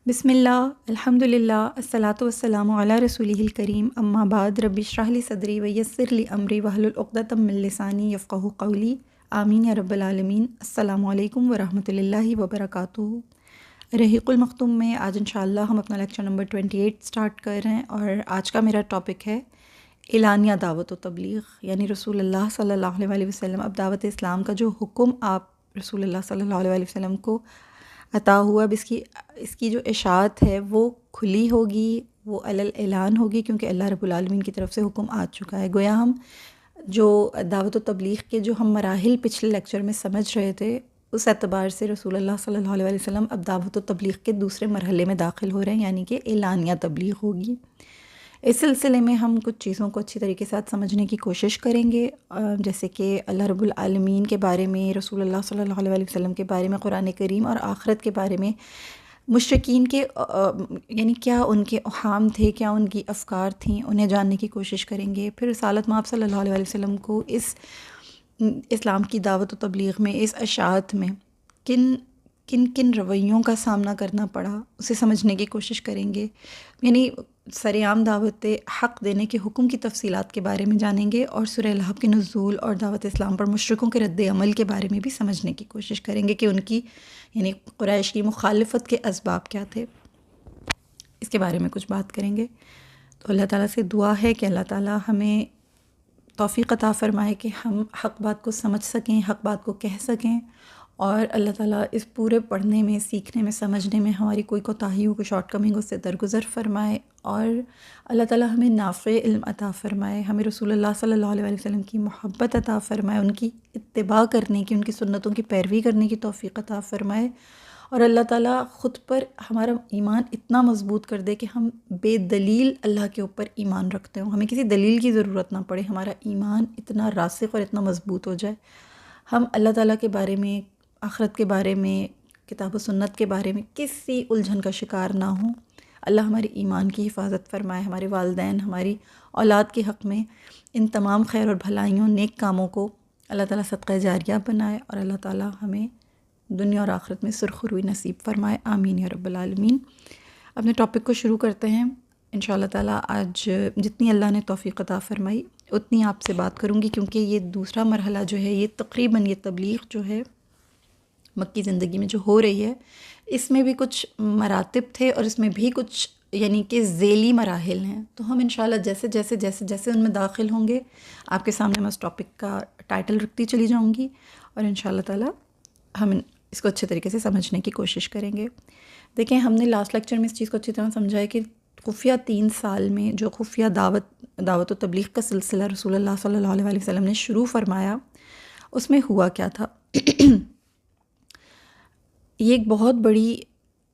بسم اللہ الحمد للہ الصلاۃ والسلام علی رسولہ الکریم اما بعد رب اشرح لی صدری ویسر لی امری واحلل عقدۃ من لسانی یفقہوا قولی آمین یا رب العالمین۔ السلام علیکم ورحمۃ اللہ وبرکاتہ۔ رحیق المختوم میں آج انشاءاللہ ہم اپنا لیکچر نمبر 28 سٹارٹ کر رہے ہیں، اور آج کا میرا ٹاپک ہے اعلانیہ دعوت و تبلیغ، یعنی رسول اللہ صلی اللہ علیہ وسلم اب دعوت اسلام کا جو حکم آپ رسول اللہ صلی اللہ علیہ وسلم کو عطا ہوا، اب اس کی جو اشاعت ہے وہ کھلی ہوگی، وہ علی اعلان ہوگی، کیونکہ اللہ رب العالمین کی طرف سے حکم آ چکا ہے۔ گویا ہم جو دعوت و تبلیغ کے جو ہم مراحل پچھلے لیکچر میں سمجھ رہے تھے، اس اعتبار سے رسول اللہ صلی اللہ علیہ وسلم اب دعوت و تبلیغ کے دوسرے مرحلے میں داخل ہو رہے ہیں، یعنی کہ اعلانیہ تبلیغ ہوگی۔ اس سلسلے میں ہم کچھ چیزوں کو اچھی طریقے سے سمجھنے کی کوشش کریں گے، جیسے کہ اللہ رب العالمین کے بارے میں، رسول اللہ صلی اللہ علیہ وسلم کے بارے میں قرآن کریم، اور آخرت کے بارے میں مشرکین کے یعنی کیا ان کے اوہام تھے، کیا ان کی افکار تھیں، انہیں جاننے کی کوشش کریں گے۔ پھر رسالت مآب صلی اللہ علیہ وسلم کو اس اسلام کی دعوت و تبلیغ میں، اس اشاعت میں کن رویوں کا سامنا کرنا پڑا، اسے سمجھنے کی کوشش کریں گے۔ یعنی سرعام دعوت حق دینے کے حکم کی تفصیلات کے بارے میں جانیں گے، اور سورہ لہب کے نزول اور دعوت اسلام پر مشرکوں کے رد عمل کے بارے میں بھی سمجھنے کی کوشش کریں گے کہ ان کی یعنی قریش کی مخالفت کے اسباب کیا تھے، اس کے بارے میں کچھ بات کریں گے۔ تو اللہ تعالیٰ سے دعا ہے کہ اللہ تعالیٰ ہمیں توفیق عطا فرمائے کہ ہم حق بات کو سمجھ سکیں، حق بات کو کہہ سکیں، اور اللہ تعالیٰ اس پورے پڑھنے میں، سیکھنے میں، سمجھنے میں ہماری کوئی کوتاہیوں کو، شارٹ کمنگ سے درگزر فرمائے، اور اللہ تعالیٰ ہمیں نافع علم عطا فرمائے، ہمیں رسول اللہ صلی اللہ علیہ وسلم کی محبت عطا فرمائے، ان کی اتباع کرنے کی، ان کی سنتوں کی پیروی کرنے کی توفیق عطا فرمائے، اور اللہ تعالیٰ خود پر ہمارا ایمان اتنا مضبوط کر دے کہ ہم بے دلیل اللہ کے اوپر ایمان رکھتے ہوں، ہمیں کسی دلیل کی ضرورت نہ پڑے، ہمارا ایمان اتنا راسخ اور اتنا مضبوط ہو جائے، ہم اللہ تعالیٰ کے بارے میں، آخرت کے بارے میں، کتاب و سنت کے بارے میں کسی الجھن کا شکار نہ ہوں۔ اللہ ہمارے ایمان کی حفاظت فرمائے، ہمارے والدین، ہماری اولاد کے حق میں ان تمام خیر اور بھلائیوں، نیک کاموں کو اللہ تعالیٰ صدقہ جاریہ بنائے، اور اللہ تعالیٰ ہمیں دنیا اور آخرت میں سرخروئی نصیب فرمائے، آمین یا رب العالمین۔ اپنے ٹاپک کو شروع کرتے ہیں۔ انشاءاللہ تعالیٰ آج جتنی اللہ نے توفیق عطا فرمائی اتنی آپ سے بات کروں گی، کیونکہ یہ دوسرا مرحلہ جو ہے، یہ تقریباً یہ تبلیغ جو ہے مکی زندگی میں جو ہو رہی ہے، اس میں بھی کچھ مراتب تھے، اور اس میں بھی کچھ یعنی کہ ذیلی مراحل ہیں۔ تو ہم انشاءاللہ جیسے جیسے جیسے جیسے ان میں داخل ہوں گے، آپ کے سامنے میں اس ٹاپک کا ٹائٹل رکھتی چلی جاؤں گی، اور انشاءاللہ تعالیٰ ہم اس کو اچھے طریقے سے سمجھنے کی کوشش کریں گے۔ دیکھیں، ہم نے لاسٹ لیکچر میں اس چیز کو اچھی طرح سمجھا ہے کہ خفیہ 3 سال میں جو خفیہ دعوت و تبلیغ کا سلسلہ رسول اللہ صلی اللہ علیہ وسلم نے شروع فرمایا، اس میں ہوا کیا تھا۔ یہ ایک بہت بڑی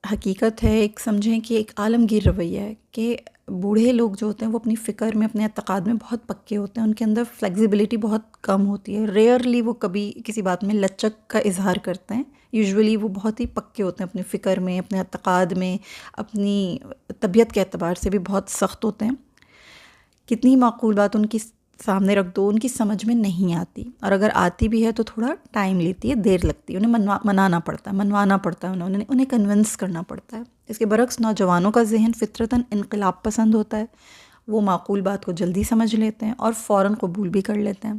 حقیقت ہے، ایک سمجھیں کہ ایک عالمگیر رویہ ہے کہ بوڑھے لوگ جو ہوتے ہیں وہ اپنی فکر میں، اپنے اعتقاد میں بہت پکے ہوتے ہیں، ان کے اندر فلیکسیبلٹی بہت کم ہوتی ہے، ریئرلی وہ کبھی کسی بات میں لچک کا اظہار کرتے ہیں، یوزولی وہ بہت ہی پکے ہوتے ہیں اپنی فکر میں، اپنے اعتقاد میں، اپنی طبیعت کے اعتبار سے بھی بہت سخت ہوتے ہیں۔ کتنی معقول بات ان کی سامنے رکھ دو، ان کی سمجھ میں نہیں آتی، اور اگر آتی بھی ہے تو تھوڑا ٹائم لیتی ہے، دیر لگتی ہے، انہیں منانا پڑتا ہے، منوانا پڑتا ہے، انہیں کنونس کرنا پڑتا ہے۔ اس کے برعکس نوجوانوں کا ذہن فطرتاً انقلاب پسند ہوتا ہے، وہ معقول بات کو جلدی سمجھ لیتے ہیں اور فوراً قبول بھی کر لیتے ہیں۔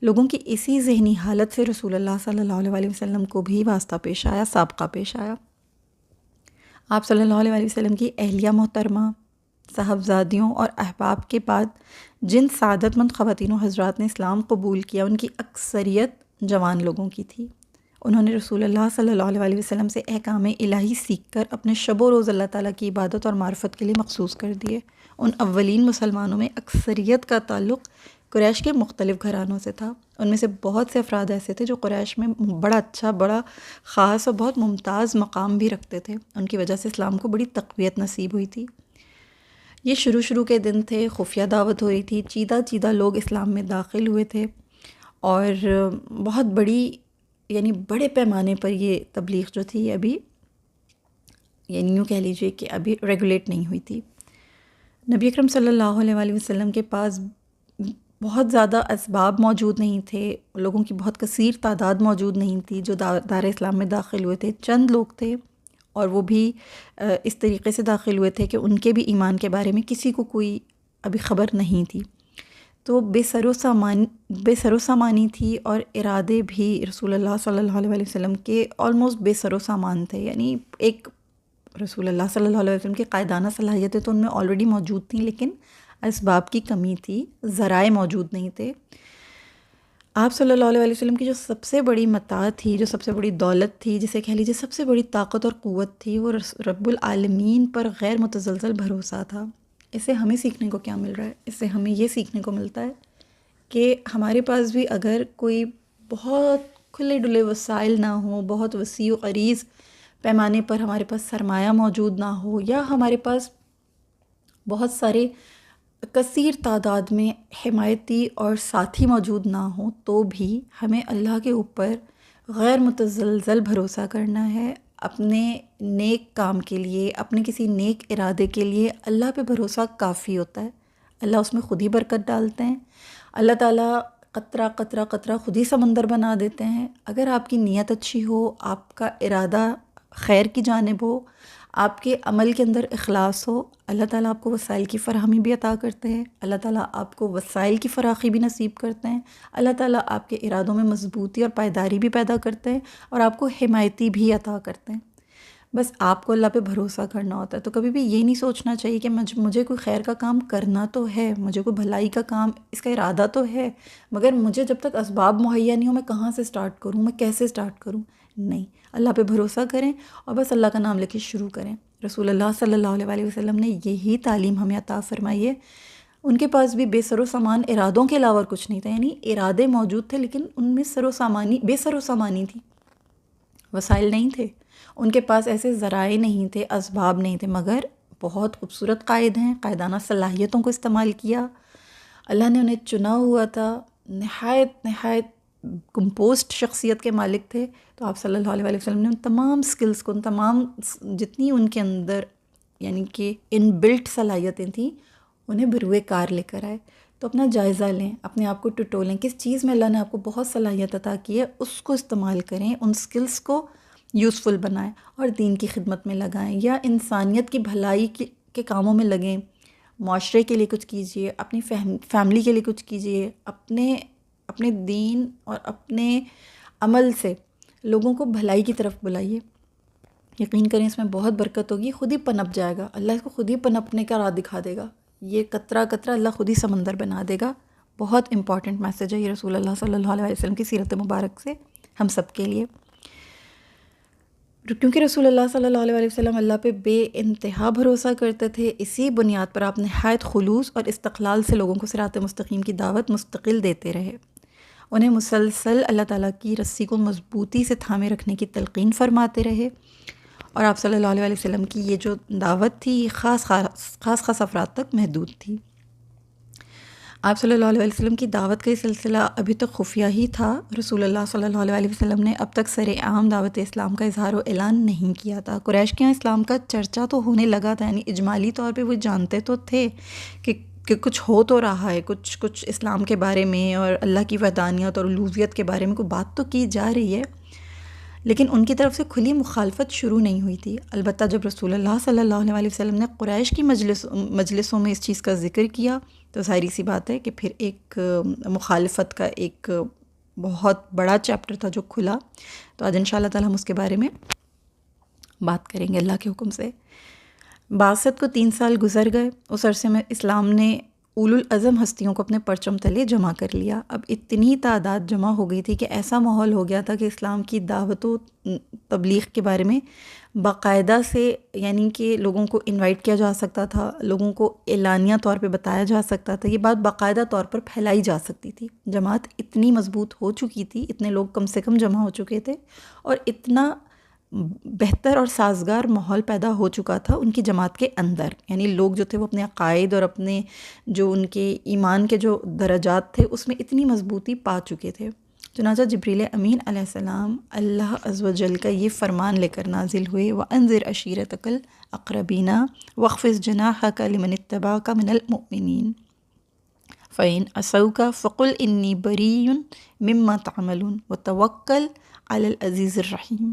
لوگوں کی اسی ذہنی حالت سے رسول اللہ صلی اللہ علیہ وسلم کو بھی واسطہ پیش آیا، سابقہ پیش آیا۔ آپ صلی اللہ علیہ وسلم کی اہلیہ محترمہ، صاحبزادیوں اور احباب کے بعد جن سعادت مند خواتین و حضرات نے اسلام قبول کیا، ان کی اکثریت جوان لوگوں کی تھی۔ انہوں نے رسول اللہ صلی اللہ علیہ وسلم سے احکام الہی سیکھ کر اپنے شب و روز اللہ تعالیٰ کی عبادت اور معرفت کے لیے مخصوص کر دیے۔ ان اولین مسلمانوں میں اکثریت کا تعلق قریش کے مختلف گھرانوں سے تھا۔ ان میں سے بہت سے افراد ایسے تھے جو قریش میں بڑا اچھا، بڑا خاص اور بہت ممتاز مقام بھی رکھتے تھے، ان کی وجہ سے اسلام کو بڑی تقویت نصیب ہوئی تھی۔ یہ شروع کے دن تھے، خفیہ دعوت ہو رہی تھی، چیدہ لوگ اسلام میں داخل ہوئے تھے، اور بہت بڑی یعنی بڑے پیمانے پر یہ تبلیغ جو تھی ابھی یعنی یوں کہہ لیجیے کہ ابھی ریگولیٹ نہیں ہوئی تھی۔ نبی اکرم صلی اللہ علیہ وسلم کے پاس بہت زیادہ اسباب موجود نہیں تھے، لوگوں کی بہت کثیر تعداد موجود نہیں تھی جو دار اسلام میں داخل ہوئے تھے، چند لوگ تھے، اور وہ بھی اس طریقے سے داخل ہوئے تھے کہ ان کے بھی ایمان کے بارے میں کسی کو کوئی ابھی خبر نہیں تھی. تو بے سر و سامانی تھی، اور ارادے بھی رسول اللہ صلی اللہ علیہ وسلم کے آلموسٹ بے سر و سامان تھے. یعنی ایک رسول اللہ صلی اللہ علیہ وسلم کی قائدانہ صلاحیتیں تو ان میں آلریڈی موجود تھیں، لیکن اسباب کی کمی تھی، ذرائع موجود نہیں تھے. آپ صلی اللہ علیہ وسلم کی جو سب سے بڑی متاع تھی، جو سب سے بڑی دولت تھی، جسے کہہ لیجیے سب سے بڑی طاقت اور قوت تھی، وہ رب العالمین پر غیر متزلزل بھروسہ تھا. اس سے ہمیں سیکھنے کو کیا مل رہا ہے؟ اس سے ہمیں یہ سیکھنے کو ملتا ہے کہ ہمارے پاس بھی اگر کوئی بہت کھلے ڈلے وسائل نہ ہوں، بہت وسیع و عریض پیمانے پر ہمارے پاس سرمایہ موجود نہ ہو، یا ہمارے پاس بہت سارے کثیر تعداد میں حمایتی اور ساتھی موجود نہ ہوں، تو بھی ہمیں اللہ کے اوپر غیر متزلزل بھروسہ کرنا ہے. اپنے نیک کام کے لیے، اپنے کسی نیک ارادے کے لیے اللہ پہ بھروسہ کافی ہوتا ہے. اللہ اس میں خود ہی برکت ڈالتے ہیں. اللہ تعالیٰ قطرہ قطرہ قطرہ خود ہی سمندر بنا دیتے ہیں. اگر آپ کی نیت اچھی ہو، آپ کا ارادہ خیر کی جانب ہو، آپ کے عمل کے اندر اخلاص ہو، اللہ تعالیٰ آپ کو وسائل کی فراہمی بھی عطا کرتے ہیں. اللہ تعالیٰ آپ کو وسائل کی فراخی بھی نصیب کرتے ہیں. اللہ تعالیٰ آپ کے ارادوں میں مضبوطی اور پائیداری بھی پیدا کرتے ہیں، اور آپ کو حمایتی بھی عطا کرتے ہیں. بس آپ کو اللہ پہ بھروسہ کرنا ہوتا ہے. تو کبھی بھی یہ نہیں سوچنا چاہیے کہ مجھے کوئی خیر کا کام کرنا تو ہے، مجھے کوئی بھلائی کا کام، اس کا ارادہ تو ہے، مگر مجھے جب تک اسباب مہیا نہیں ہو، میں کہاں سے سٹارٹ کروں، میں کیسے سٹارٹ کروں؟ نہیں، اللہ پہ بھروسہ کریں اور بس اللہ کا نام لے کے شروع کریں. رسول اللہ صلی اللہ علیہ وسلم نے یہی تعلیم ہمیں عطا فرمائی ہے. ان کے پاس بھی بے سر و سامان ارادوں کے علاوہ کچھ نہیں تھا. یعنی ارادے موجود تھے، لیکن ان میں بے سر و سامانی تھی، وسائل نہیں تھے. ان کے پاس ایسے ذرائع نہیں تھے، اسباب نہیں تھے، مگر بہت خوبصورت قائد ہیں، قائدانہ صلاحیتوں کو استعمال کیا. اللہ نے انہیں چنا ہوا تھا. نہایت کمپوزڈ شخصیت کے مالک تھے. تو آپ صلی اللہ علیہ وسلم نے ان تمام سکلز کو، ان تمام جتنی ان کے اندر یعنی کہ ان بلٹ صلاحیتیں تھیں، انہیں بروئے کار لے کر آئے. تو اپنا جائزہ لیں، اپنے آپ کو ٹٹولیں، کس چیز میں اللہ نے آپ کو بہت صلاحیت عطا کی ہے، اس کو استعمال کریں، ان سکلز کو یوزفل بنائیں اور دین کی خدمت میں لگائیں، یا انسانیت کی بھلائی کے کاموں میں لگیں. معاشرے کے لیے کچھ کیجئے، اپنی فیملی کے لیے کچھ کیجئے، اپنے دین اور اپنے عمل سے لوگوں کو بھلائی کی طرف بلائیے. یقین کریں اس میں بہت برکت ہوگی. خود ہی پنپ جائے گا، اللہ اس کو خود ہی پنپنے کا راہ دکھا دے گا. یہ قطرہ قطرہ اللہ خود ہی سمندر بنا دے گا. بہت امپورٹنٹ میسیج ہے یہ رسول اللہ صلی اللہ علیہ وسلم کی سیرت مبارک سے ہم سب کے لیے. کیونکہ رسول اللہ صلی اللہ علیہ وسلم اللہ پہ بے انتہا بھروسہ کرتے تھے، اسی بنیاد پر آپ نہایت خلوص اور استقلال سے لوگوں کو صراط مستقیم کی دعوت مستقل دیتے رہے. انہیں مسلسل اللہ تعالیٰ کی رسی کو مضبوطی سے تھامے رکھنے کی تلقین فرماتے رہے. اور آپ صلی اللہ علیہ وسلم کی یہ جو دعوت تھی، یہ خاص افراد تک محدود تھی. آپ صلی اللہ علیہ وسلم کی دعوت کا یہ سلسلہ ابھی تک خفیہ ہی تھا. رسول اللہ صلی اللہ علیہ وسلم نے اب تک سر عام دعوت اسلام کا اظہار و اعلان نہیں کیا تھا. قریش کے یہاں اسلام کا چرچا تو ہونے لگا تھا، یعنی اجمالی طور پہ وہ جانتے تو تھے کہ کچھ ہو تو رہا ہے، کچھ اسلام کے بارے میں اور اللہ کی وحدانیت اور الوہیت کے بارے میں کوئی بات تو کی جا رہی ہے، لیکن ان کی طرف سے کھلی مخالفت شروع نہیں ہوئی تھی. البتہ جب رسول اللہ صلی اللہ علیہ وسلم نے قریش کی مجلسوں میں اس چیز کا ذکر کیا، تو ظاہری سی بات ہے کہ پھر ایک مخالفت کا ایک بہت بڑا چیپٹر تھا جو کھلا. تو آج انشاءاللہ تعالی ہم اس کے بارے میں بات کریں گے اللہ کے حکم سے. بعثت کو 3 سال گزر گئے. اس عرصے میں اسلام نے اولو العزم ہستیوں کو اپنے پرچم تلے جمع کر لیا. اب اتنی تعداد جمع ہو گئی تھی کہ ایسا ماحول ہو گیا تھا کہ اسلام کی دعوت و تبلیغ کے بارے میں باقاعدہ سے، یعنی کہ لوگوں کو انوائٹ کیا جا سکتا تھا، لوگوں کو اعلانیہ طور پہ بتایا جا سکتا تھا، یہ بات باقاعدہ طور پر پھیلائی جا سکتی تھی. جماعت اتنی مضبوط ہو چکی تھی، اتنے لوگ کم سے کم جمع ہو چکے تھے، اور اتنا بہتر اور سازگار ماحول پیدا ہو چکا تھا ان کی جماعت کے اندر. یعنی لوگ جو تھے وہ اپنے عقائد اور اپنے جو ان کے ایمان کے جو درجات تھے اس میں اتنی مضبوطی پا چکے تھے. چنانچہ جبریل امین علیہ السلام اللہ عز و جل کا یہ فرمان لے کر نازل ہوئے، وَأَنذِرْ عَشِيرَتَكَ الْأَقْرَبِينَ وَاخْفِضْ جَنَاحَكَ لِمَنِ اتَّبَعَكَ مِنَ الْمُؤْمِنِينَ فَإِنْ عَصَوْكَ فَقُلْ إِنِّي بَرِيٌّ مِّمَّا تَعْمَلُونَ وَتَوَكَّلْ عَلَى الْعَزِيزِ الرَّحِيمِ.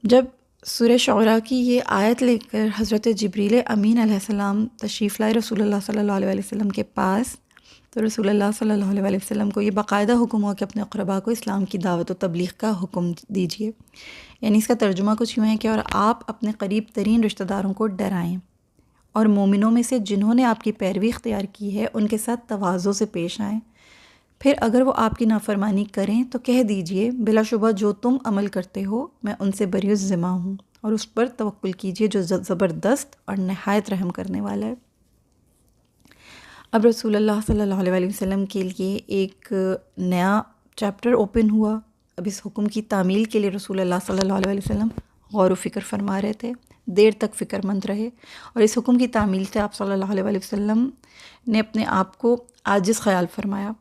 جب سورہ شعراء کی یہ آیت لے کر حضرت جبریل امین علیہ السلام تشریف لائے رسول اللہ صلی اللہ علیہ وسلم کے پاس، تو رسول اللہ صلی اللہ علیہ وسلم کو یہ باقاعدہ حکم ہوا کہ اپنے اقربا کو اسلام کی دعوت و تبلیغ کا حکم دیجیے. یعنی اس کا ترجمہ کچھ یوں ہے کہ اور آپ اپنے قریب ترین رشتہ داروں کو ڈرائیں، اور مومنوں میں سے جنہوں نے آپ کی پیروی اختیار کی ہے ان کے ساتھ تواضع سے پیش آئیں. پھر اگر وہ آپ کی نافرمانی کریں تو کہہ دیجئے بلا شبہ جو تم عمل کرتے ہو میں ان سے بری الذمہ ہوں، اور اس پر توکل کیجئے جو زبردست اور نہایت رحم کرنے والا ہے. اب رسول اللہ صلی اللہ علیہ وسلم کے لیے ایک نیا چیپٹر اوپن ہوا. اب اس حکم کی تعمیل کے لیے رسول اللہ صلی اللہ علیہ وسلم غور و فکر فرما رہے تھے، دیر تک فکر مند رہے، اور اس حکم کی تعمیل سے آپ صلی اللہ علیہ وسلم نے اپنے آپ کو عاجز خیال فرمایا.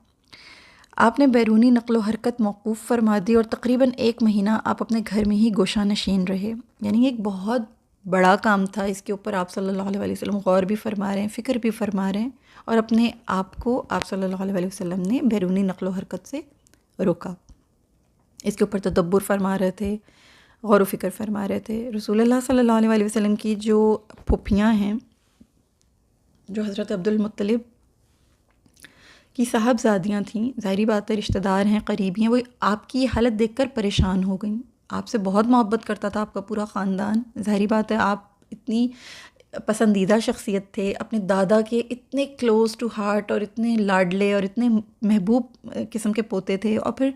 آپ نے بیرونی نقل و حرکت موقوف فرما دی اور تقریباً 1 مہینہ آپ اپنے گھر میں ہی گوشہ نشین رہے. یعنی ایک بہت بڑا کام تھا، اس کے اوپر آپ صلی اللہ علیہ وسلم غور بھی فرما رہے ہیں، فکر بھی فرما رہے ہیں، اور اپنے آپ کو آپ صلی اللہ علیہ وسلم نے بیرونی نقل و حرکت سے روکا. اس کے اوپر تدبر فرما رہے تھے، غور و فکر فرما رہے تھے. رسول اللہ صلی اللہ علیہ وسلم کی جو پھوپھیاں ہیں، جو حضرت عبد المطلب کی صاحبزادیاں تھیں، ظاہری بات ہے رشتہ دار ہیں، قریبی ہیں، وہ آپ کی یہ حالت دیکھ کر پریشان ہو گئیں. آپ سے بہت محبت کرتا تھا آپ کا پورا خاندان، ظاہری بات ہے آپ اتنی پسندیدہ شخصیت تھے، اپنے دادا کے اتنے کلوز ٹو ہارٹ اور اتنے لاڈلے اور اتنے محبوب قسم کے پوتے تھے، اور پھر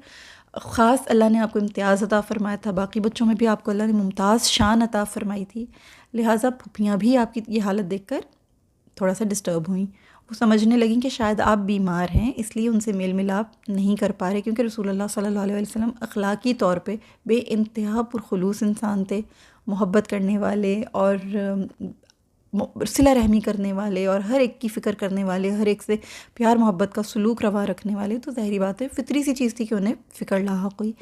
خاص اللہ نے آپ کو امتیاز عطا فرمایا تھا، باقی بچوں میں بھی آپ کو اللہ نے ممتاز شان عطا فرمائی تھی. لہٰذا پھوپھیاں بھی آپ کی یہ حالت دیکھ کر تھوڑا سا ڈسٹرب ہوئیں. وہ سمجھنے لگیں کہ شاید آپ بیمار ہیں، اس لیے ان سے میل ملاپ نہیں کر پا رہے، کیونکہ رسول اللہ صلی اللہ علیہ وسلم اخلاقی طور پہ بے انتہا پرخلوص انسان تھے، محبت کرنے والے اور صلہ رحمی کرنے والے اور ہر ایک کی فکر کرنے والے، ہر ایک سے پیار محبت کا سلوک روا رکھنے والے. تو ظاہری بات ہے فطری سی چیز تھی کہ انہیں فکر لاحق ہوئی.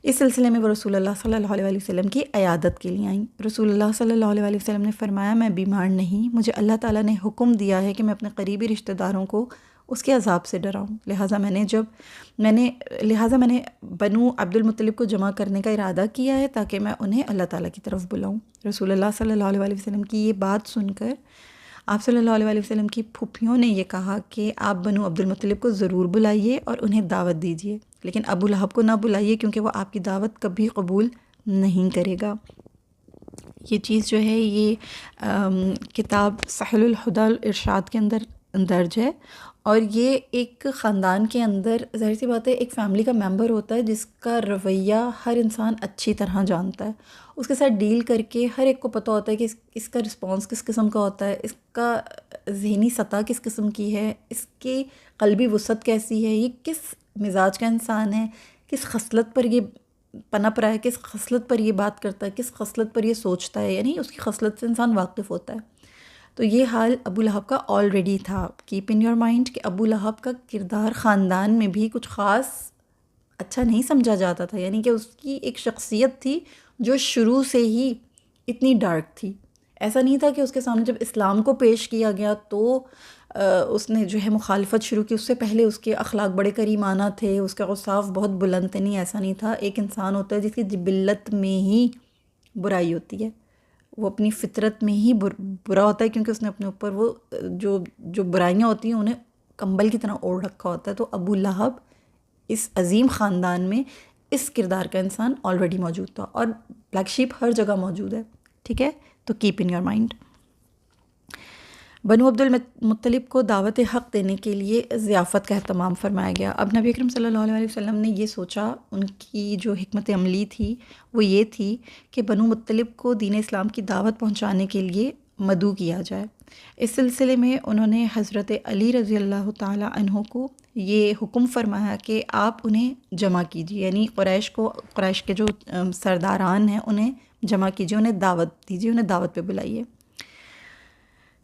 اس سلسلے میں وہ رسول اللہ صلی اللہ علیہ وسلم کی عیادت کے لیے آئیں. رسول اللہ صلی اللہ علیہ وسلم نے فرمایا میں بیمار نہیں، مجھے اللہ تعالیٰ نے حکم دیا ہے کہ میں اپنے قریبی رشتہ داروں کو اس کے عذاب سے ڈراؤں. لہٰذا میں نے بنو عبد المطلب کو جمع کرنے کا ارادہ کیا ہے تاکہ میں انہیں اللہ تعالیٰ کی طرف بلاؤں. رسول اللہ صلی اللہ علیہ وسلم کی یہ بات سن کر آپ صلی اللہ علیہ وسلم کی پھوپھیوں نے یہ کہا کہ آپ بنو عبد المطلب کو ضرور بلائیے اور انہیں دعوت دیجیے، لیکن ابو لہب کو نہ بلائیے کیونکہ وہ آپ کی دعوت کبھی قبول نہیں کرے گا. یہ چیز جو ہے یہ کتاب سہل الہدی الارشاد کے اندر درج ہے، اور یہ ایک خاندان کے اندر ظاہر سی بات ہے ایک فیملی کا ممبر ہوتا ہے جس کا رویہ ہر انسان اچھی طرح جانتا ہے. اس کے ساتھ ڈیل کر کے ہر ایک کو پتہ ہوتا ہے کہ اس کا رسپانس کس قسم کا ہوتا ہے، اس کا ذہنی سطح کس قسم کی ہے، اس کی قلبی وسعت کیسی ہے، یہ کس مزاج کا انسان ہے، کس خصلت پر یہ پنپ رہا ہے، کس خصلت پر یہ بات کرتا ہے، کس خصلت پر یہ سوچتا ہے، یعنی اس کی خصلت سے انسان واقف ہوتا ہے. تو یہ حال ابو لہب کا آلریڈی تھا. کیپ ان یور مائنڈ کہ ابو لہب کا کردار خاندان میں بھی کچھ خاص اچھا نہیں سمجھا جاتا تھا، یعنی کہ اس کی ایک شخصیت تھی جو شروع سے ہی اتنی ڈارک تھی. ایسا نہیں تھا کہ اس کے سامنے جب اسلام کو پیش کیا گیا تو اس نے جو ہے مخالفت شروع کی، اس سے پہلے اس کے اخلاق بڑے کریمانہ تھے، اس کا اوصاف بہت بلند تھے. نہیں، ایسا نہیں تھا. ایک انسان ہوتا ہے جس کی جبلت میں ہی برائی ہوتی ہے، وہ اپنی فطرت میں ہی برا ہوتا ہے، کیونکہ اس نے اپنے اوپر وہ جو برائیاں ہوتی ہیں انہیں کمبل کی طرح اوڑھ رکھا ہوتا ہے. تو ابو لہب اس عظیم خاندان میں اس کردار کا انسان آلریڈی موجود تھا، اور بلیک شیپ ہر جگہ موجود ہے. ٹھیک ہے، تو کیپ ان یور مائنڈ. بنو عبد المطلب کو دعوت حق دینے کے لیے ضیافت کا اہتمام فرمایا گیا. اب نبی اکرم صلی اللہ علیہ وسلم نے یہ سوچا، ان کی جو حکمت عملی تھی وہ یہ تھی کہ بنو مطلب کو دین اسلام کی دعوت پہنچانے کے لیے مدعو کیا جائے. اس سلسلے میں انہوں نے حضرت علی رضی اللہ تعالی عنہ کو یہ حکم فرمایا کہ آپ انہیں جمع کیجیے، یعنی قریش کے جو سرداران ہیں انہیں جمع کیجیے، انہیں دعوت دیجیے، انہیں دعوت پہ بلائیے.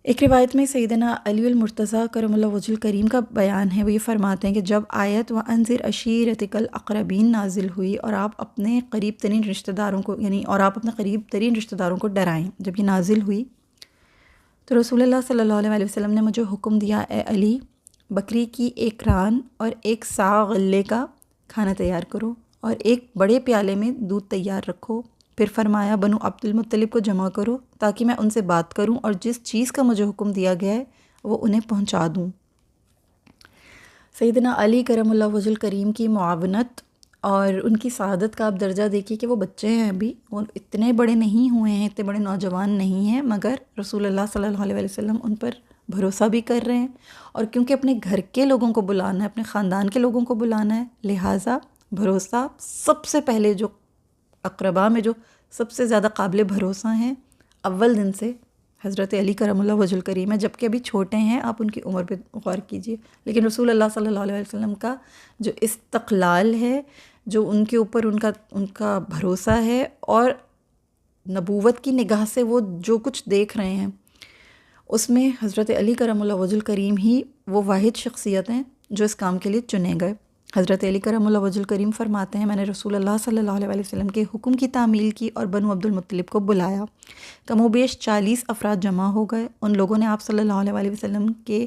ایک روایت میں سیدنا علی المرتضیٰ کرم اللہ وجہ الکریم کا بیان ہے. وہ یہ فرماتے ہیں کہ جب آیت وَأَنذِرْ عَشِيرَتَكَ الْأَقْرَبِينَ نازل ہوئی اور آپ اپنے قریب ترین رشتہ داروں کو ڈرائیں، جب یہ نازل ہوئی تو رسول اللہ صلی اللہ علیہ وسلم نے مجھے حکم دیا، اے علی، بکری کی 1 ران اور 1 صاع غلے کا کھانا تیار کرو اور ایک بڑے پیالے میں دودھ تیار رکھو پھر فرمایا بنو عبد المطلب کو جمع کرو تاکہ میں ان سے بات کروں اور جس چیز کا مجھے حکم دیا گیا ہے وہ انہیں پہنچا دوں۔ سیدنا علی کرم اللہ وجہ الکریم کی معاونت اور ان کی سعادت کا آپ درجہ دیکھیے کہ وہ بچے ہیں ابھی، وہ اتنے بڑے نہیں ہوئے ہیں، اتنے بڑے نوجوان نہیں ہیں، مگر رسول اللہ صلی اللہ علیہ وسلم ان پر بھروسہ بھی کر رہے ہیں، اور کیونکہ اپنے گھر کے لوگوں کو بلانا ہے، اپنے خاندان کے لوگوں کو بلانا ہے، لہٰذا بھروسہ سب سے پہلے جو اقربا میں جو سب سے زیادہ قابل بھروسہ ہیں اول دن سے حضرت علی کرم اللہ وجہ الکریم ہے، جبکہ ابھی چھوٹے ہیں، آپ ان کی عمر پہ غور کیجئے، لیکن رسول اللہ صلی اللہ علیہ وسلم کا جو استقلال ہے، جو ان کے اوپر ان کا بھروسہ ہے، اور نبوت کی نگاہ سے وہ جو کچھ دیکھ رہے ہیں اس میں حضرت علی کرم اللہ وجہ الکریم ہی وہ واحد شخصیت ہیں جو اس کام کے لیے چنے گئے۔ حضرت علی کرم اللہ وجہ الکریم فرماتے ہیں میں نے رسول اللہ صلی اللہ علیہ وسلم کے حکم کی تعمیل کی اور بنو عبد المطلب کو بلایا، کم و بیش 40 افراد جمع ہو گئے۔ ان لوگوں نے آپ صلی اللہ علیہ وسلم کے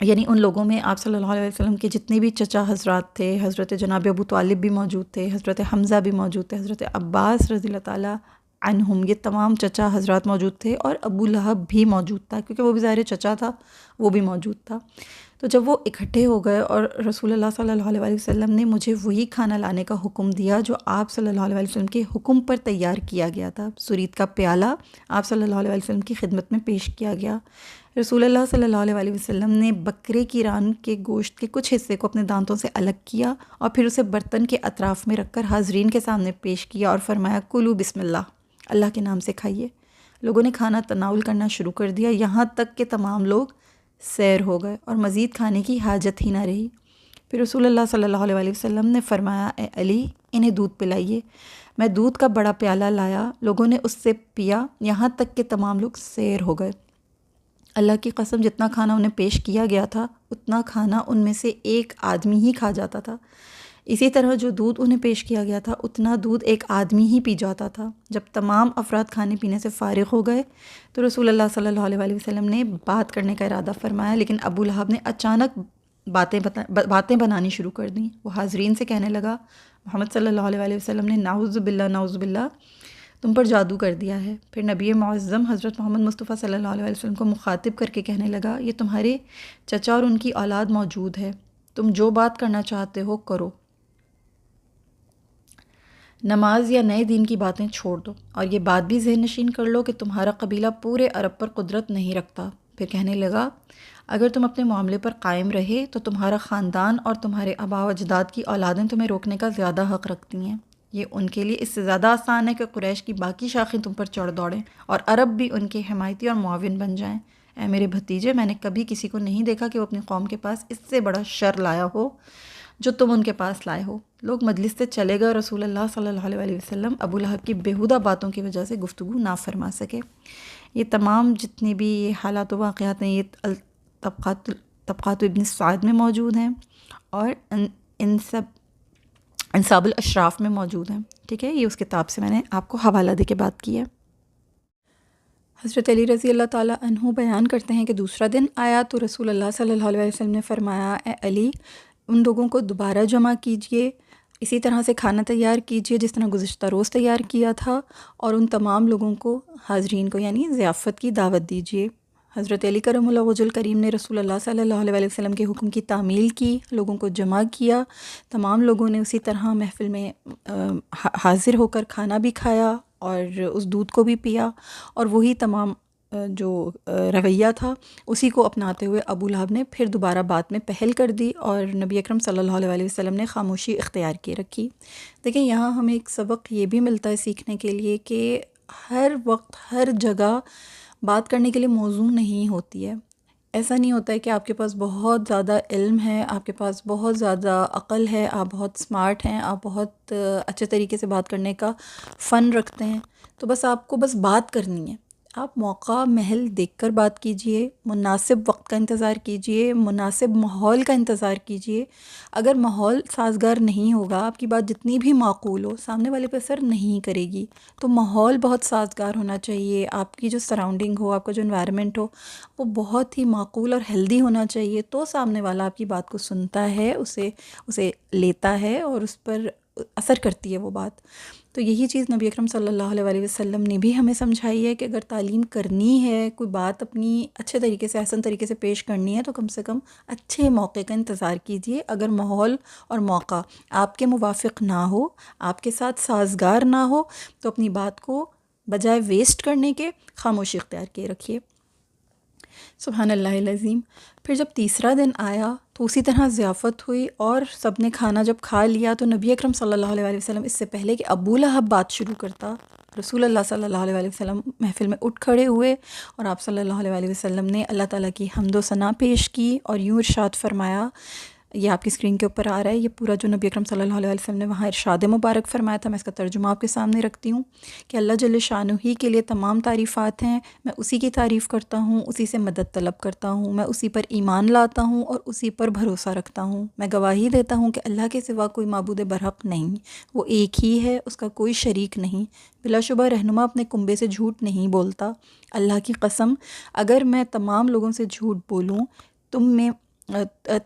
یعنی ان لوگوں میں آپ صلی اللہ علیہ وسلم کے جتنے بھی چچا حضرات تھے، حضرت جناب ابو طالب بھی موجود تھے، حضرت حمزہ بھی موجود تھے، حضرت عباس رضی اللہ تعالیٰ عنہم، یہ تمام چچا حضرات موجود تھے، اور ابو لہب بھی موجود تھا کیونکہ وہ بھی ظاہر چچا تھا، وہ بھی موجود تھا۔ تو جب وہ اکٹھے ہو گئے اور رسول اللہ صلی اللہ علیہ وسلم نے مجھے وہی کھانا لانے کا حکم دیا جو آپ صلی اللہ علیہ وسلم کے حکم پر تیار کیا گیا تھا، سرید کا پیالہ آپ صلی اللہ علیہ وسلم کی خدمت میں پیش کیا گیا۔ رسول اللہ صلی اللہ علیہ وسلم نے بکرے کی ران کے گوشت کے کچھ حصے کو اپنے دانتوں سے الگ کیا اور پھر اسے برتن کے اطراف میں رکھ کر حاضرین کے سامنے پیش کیا اور فرمایا کلو بسم اللہ کے نام سے کھائیے۔ لوگوں نے کھانا تناول کرنا شروع کر دیا، یہاں تک کہ تمام لوگ سیر ہو گئے اور مزید کھانے کی حاجت ہی نہ رہی۔ پھر رسول اللہ صلی اللہ علیہ وسلم نے فرمایا اے علی انہیں دودھ پلائیے۔ میں دودھ کا بڑا پیالہ لایا، لوگوں نے اس سے پیا، یہاں تک کہ تمام لوگ سیر ہو گئے۔ اللہ کی قسم جتنا کھانا انہیں پیش کیا گیا تھا اتنا کھانا ان میں سے ایک آدمی ہی کھا جاتا تھا، اسی طرح جو دودھ انہیں پیش کیا گیا تھا اتنا دودھ ایک آدمی ہی پی جاتا تھا۔ جب تمام افراد کھانے پینے سے فارغ ہو گئے تو رسول اللہ صلی اللہ علیہ وسلم نے بات کرنے کا ارادہ فرمایا، لیکن ابو لہب نے اچانک باتیں بنانی شروع کر دیں۔ وہ حاضرین سے کہنے لگا محمد صلی اللہ علیہ وسلم نے نعوذ باللہ تم پر جادو کر دیا ہے۔ پھر نبی معظم حضرت محمد مصطفیٰ صلی اللہ علیہ وسلم کو مخاطب کر کے کہنے لگا یہ تمہارے چچا اور ان کی اولاد موجود ہے، تم جو بات کرنا چاہتے ہو کرو، نماز یا نئے دین کی باتیں چھوڑ دو، اور یہ بات بھی ذہن نشین کر لو کہ تمہارا قبیلہ پورے عرب پر قدرت نہیں رکھتا۔ پھر کہنے لگا اگر تم اپنے معاملے پر قائم رہے تو تمہارا خاندان اور تمہارے آباء و اجداد کی اولادیں تمہیں روکنے کا زیادہ حق رکھتی ہیں۔ یہ ان کے لیے اس سے زیادہ آسان ہے کہ قریش کی باقی شاخیں تم پر چڑھ دوڑیں اور عرب بھی ان کے حمایتی اور معاون بن جائیں۔ اے میرے بھتیجے، میں نے کبھی کسی کو نہیں دیکھا کہ وہ اپنی قوم کے پاس اس سے بڑا شر لایا ہو جو تم ان کے پاس لائے ہو۔ لوگ مجلس سے چلے گئے اور رسول اللہ صلی اللہ علیہ وسلم ابو لہب کی بیہودہ باتوں کی وجہ سے گفتگو نہ فرما سکے۔ یہ تمام جتنے بھی حالات و واقعات ہیں یہ طبقات ابن سعد میں موجود ہیں اور انصاب الاشراف میں موجود ہیں، ٹھیک ہے، یہ اس کتاب سے میں نے آپ کو حوالہ دے کے بات کی ہے۔ حضرت علی رضی اللہ تعالیٰ عنہ بیان کرتے ہیں کہ دوسرا دن آیا تو رسول اللہ صلی اللہ علیہ وسلم نے فرمایا اے علی ان لوگوں کو دوبارہ جمع کیجئے، اسی طرح سے کھانا تیار کیجئے جس طرح گزشتہ روز تیار کیا تھا، اور ان تمام لوگوں کو حاضرین کو یعنی ضیافت کی دعوت دیجئے۔ حضرت علی کرم اللہ وجہ الکریم نے رسول اللہ صلی اللہ علیہ وسلم کے حکم کی تعمیل کی، لوگوں کو جمع کیا، تمام لوگوں نے اسی طرح محفل میں حاضر ہو کر کھانا بھی کھایا اور اس دودھ کو بھی پیا، اور وہی تمام جو رویہ تھا اسی کو اپناتے ہوئے ابو لہب نے پھر دوبارہ بات میں پہل کر دی اور نبی اکرم صلی اللہ علیہ وسلم نے خاموشی اختیار کی رکھی۔ دیکھیں یہاں ہمیں ایک سبق یہ بھی ملتا ہے سیکھنے کے لیے کہ ہر وقت ہر جگہ بات کرنے کے لیے موضوع نہیں ہوتی ہے۔ ایسا نہیں ہوتا ہے کہ آپ کے پاس بہت زیادہ علم ہے، آپ کے پاس بہت زیادہ عقل ہے، آپ بہت سمارٹ ہیں، آپ بہت اچھے طریقے سے بات کرنے کا فن رکھتے ہیں، تو بس آپ کو بس بات کرنی ہے۔ آپ موقع محل دیکھ کر بات کیجئے، مناسب وقت کا انتظار کیجئے، مناسب ماحول کا انتظار کیجئے۔ اگر ماحول سازگار نہیں ہوگا، آپ کی بات جتنی بھی معقول ہو سامنے والے پہ اثر نہیں کرے گی۔ تو ماحول بہت سازگار ہونا چاہیے، آپ کی جو سراؤنڈنگ ہو، آپ کا جو انوائرمنٹ ہو وہ بہت ہی معقول اور ہیلدی ہونا چاہیے، تو سامنے والا آپ کی بات کو سنتا ہے، اسے لیتا ہے اور اس پر اثر کرتی ہے وہ بات۔ تو یہی چیز نبی اکرم صلی اللہ علیہ وسلم نے بھی ہمیں سمجھائی ہے کہ اگر تعلیم کرنی ہے، کوئی بات اپنی اچھے طریقے سے، احسن طریقے سے پیش کرنی ہے، تو کم سے کم اچھے موقع کا انتظار کیجیے۔ اگر ماحول اور موقع آپ کے موافق نہ ہو، آپ کے ساتھ سازگار نہ ہو، تو اپنی بات کو بجائے ویسٹ کرنے کے خاموشی اختیار کیے رکھیے۔ سبحان اللہ العظیم۔ پھر جب تیسرا دن آیا تو اسی طرح ضیافت ہوئی، اور سب نے کھانا جب کھا لیا تو نبی اکرم صلی اللہ علیہ وسلم اس سے پہلے کہ ابو لہب بات شروع کرتا، رسول اللہ صلی اللہ علیہ وسلم محفل میں اٹھ کھڑے ہوئے، اور آپ صلی اللہ علیہ وسلم نے اللہ تعالیٰ کی حمد و ثنا پیش کی اور یوں ارشاد فرمایا، یہ آپ کی اسکرین کے اوپر آ رہا ہے، یہ پورا جو نبی اکرم صلی اللہ علیہ وسلم نے وہاں ارشاد مبارک فرمایا تھا، میں اس کا ترجمہ آپ کے سامنے رکھتی ہوں کہ اللہ جل شانہ ہی کے لیے تمام تعریفات ہیں، میں اسی کی تعریف کرتا ہوں، اسی سے مدد طلب کرتا ہوں، میں اسی پر ایمان لاتا ہوں اور اسی پر بھروسہ رکھتا ہوں، میں گواہی دیتا ہوں کہ اللہ کے سوا کوئی معبود برحق نہیں، وہ ایک ہی ہے، اس کا کوئی شریک نہیں، بلا شبہ رہنما اپنے کنبے سے جھوٹ نہیں بولتا۔ اللہ کی قسم، اگر میں تمام لوگوں سے جھوٹ بولوں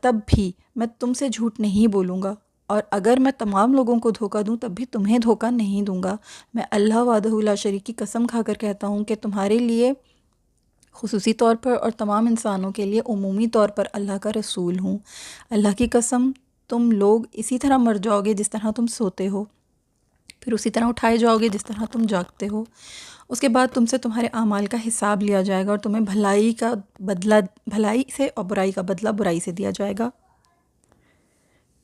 تب بھی میں تم سے جھوٹ نہیں بولوں گا، اور اگر میں تمام لوگوں کو دھوکہ دوں تب بھی تمہیں دھوکہ نہیں دوں گا۔ میں اللہ وحدہ لا شریک کی قسم کھا کر کہتا ہوں کہ تمہارے لیے خصوصی طور پر اور تمام انسانوں کے لیے عمومی طور پر اللہ کا رسول ہوں۔ اللہ کی قسم، تم لوگ اسی طرح مر جاؤ گے جس طرح تم سوتے ہو، پھر اسی طرح اٹھائے جاؤ گے جس طرح تم جاگتے ہو۔ اس کے بعد تم سے تمہارے اعمال کا حساب لیا جائے گا، اور تمہیں بھلائی کا بدلہ بھلائی سے اور برائی کا بدلہ برائی سے دیا جائے گا۔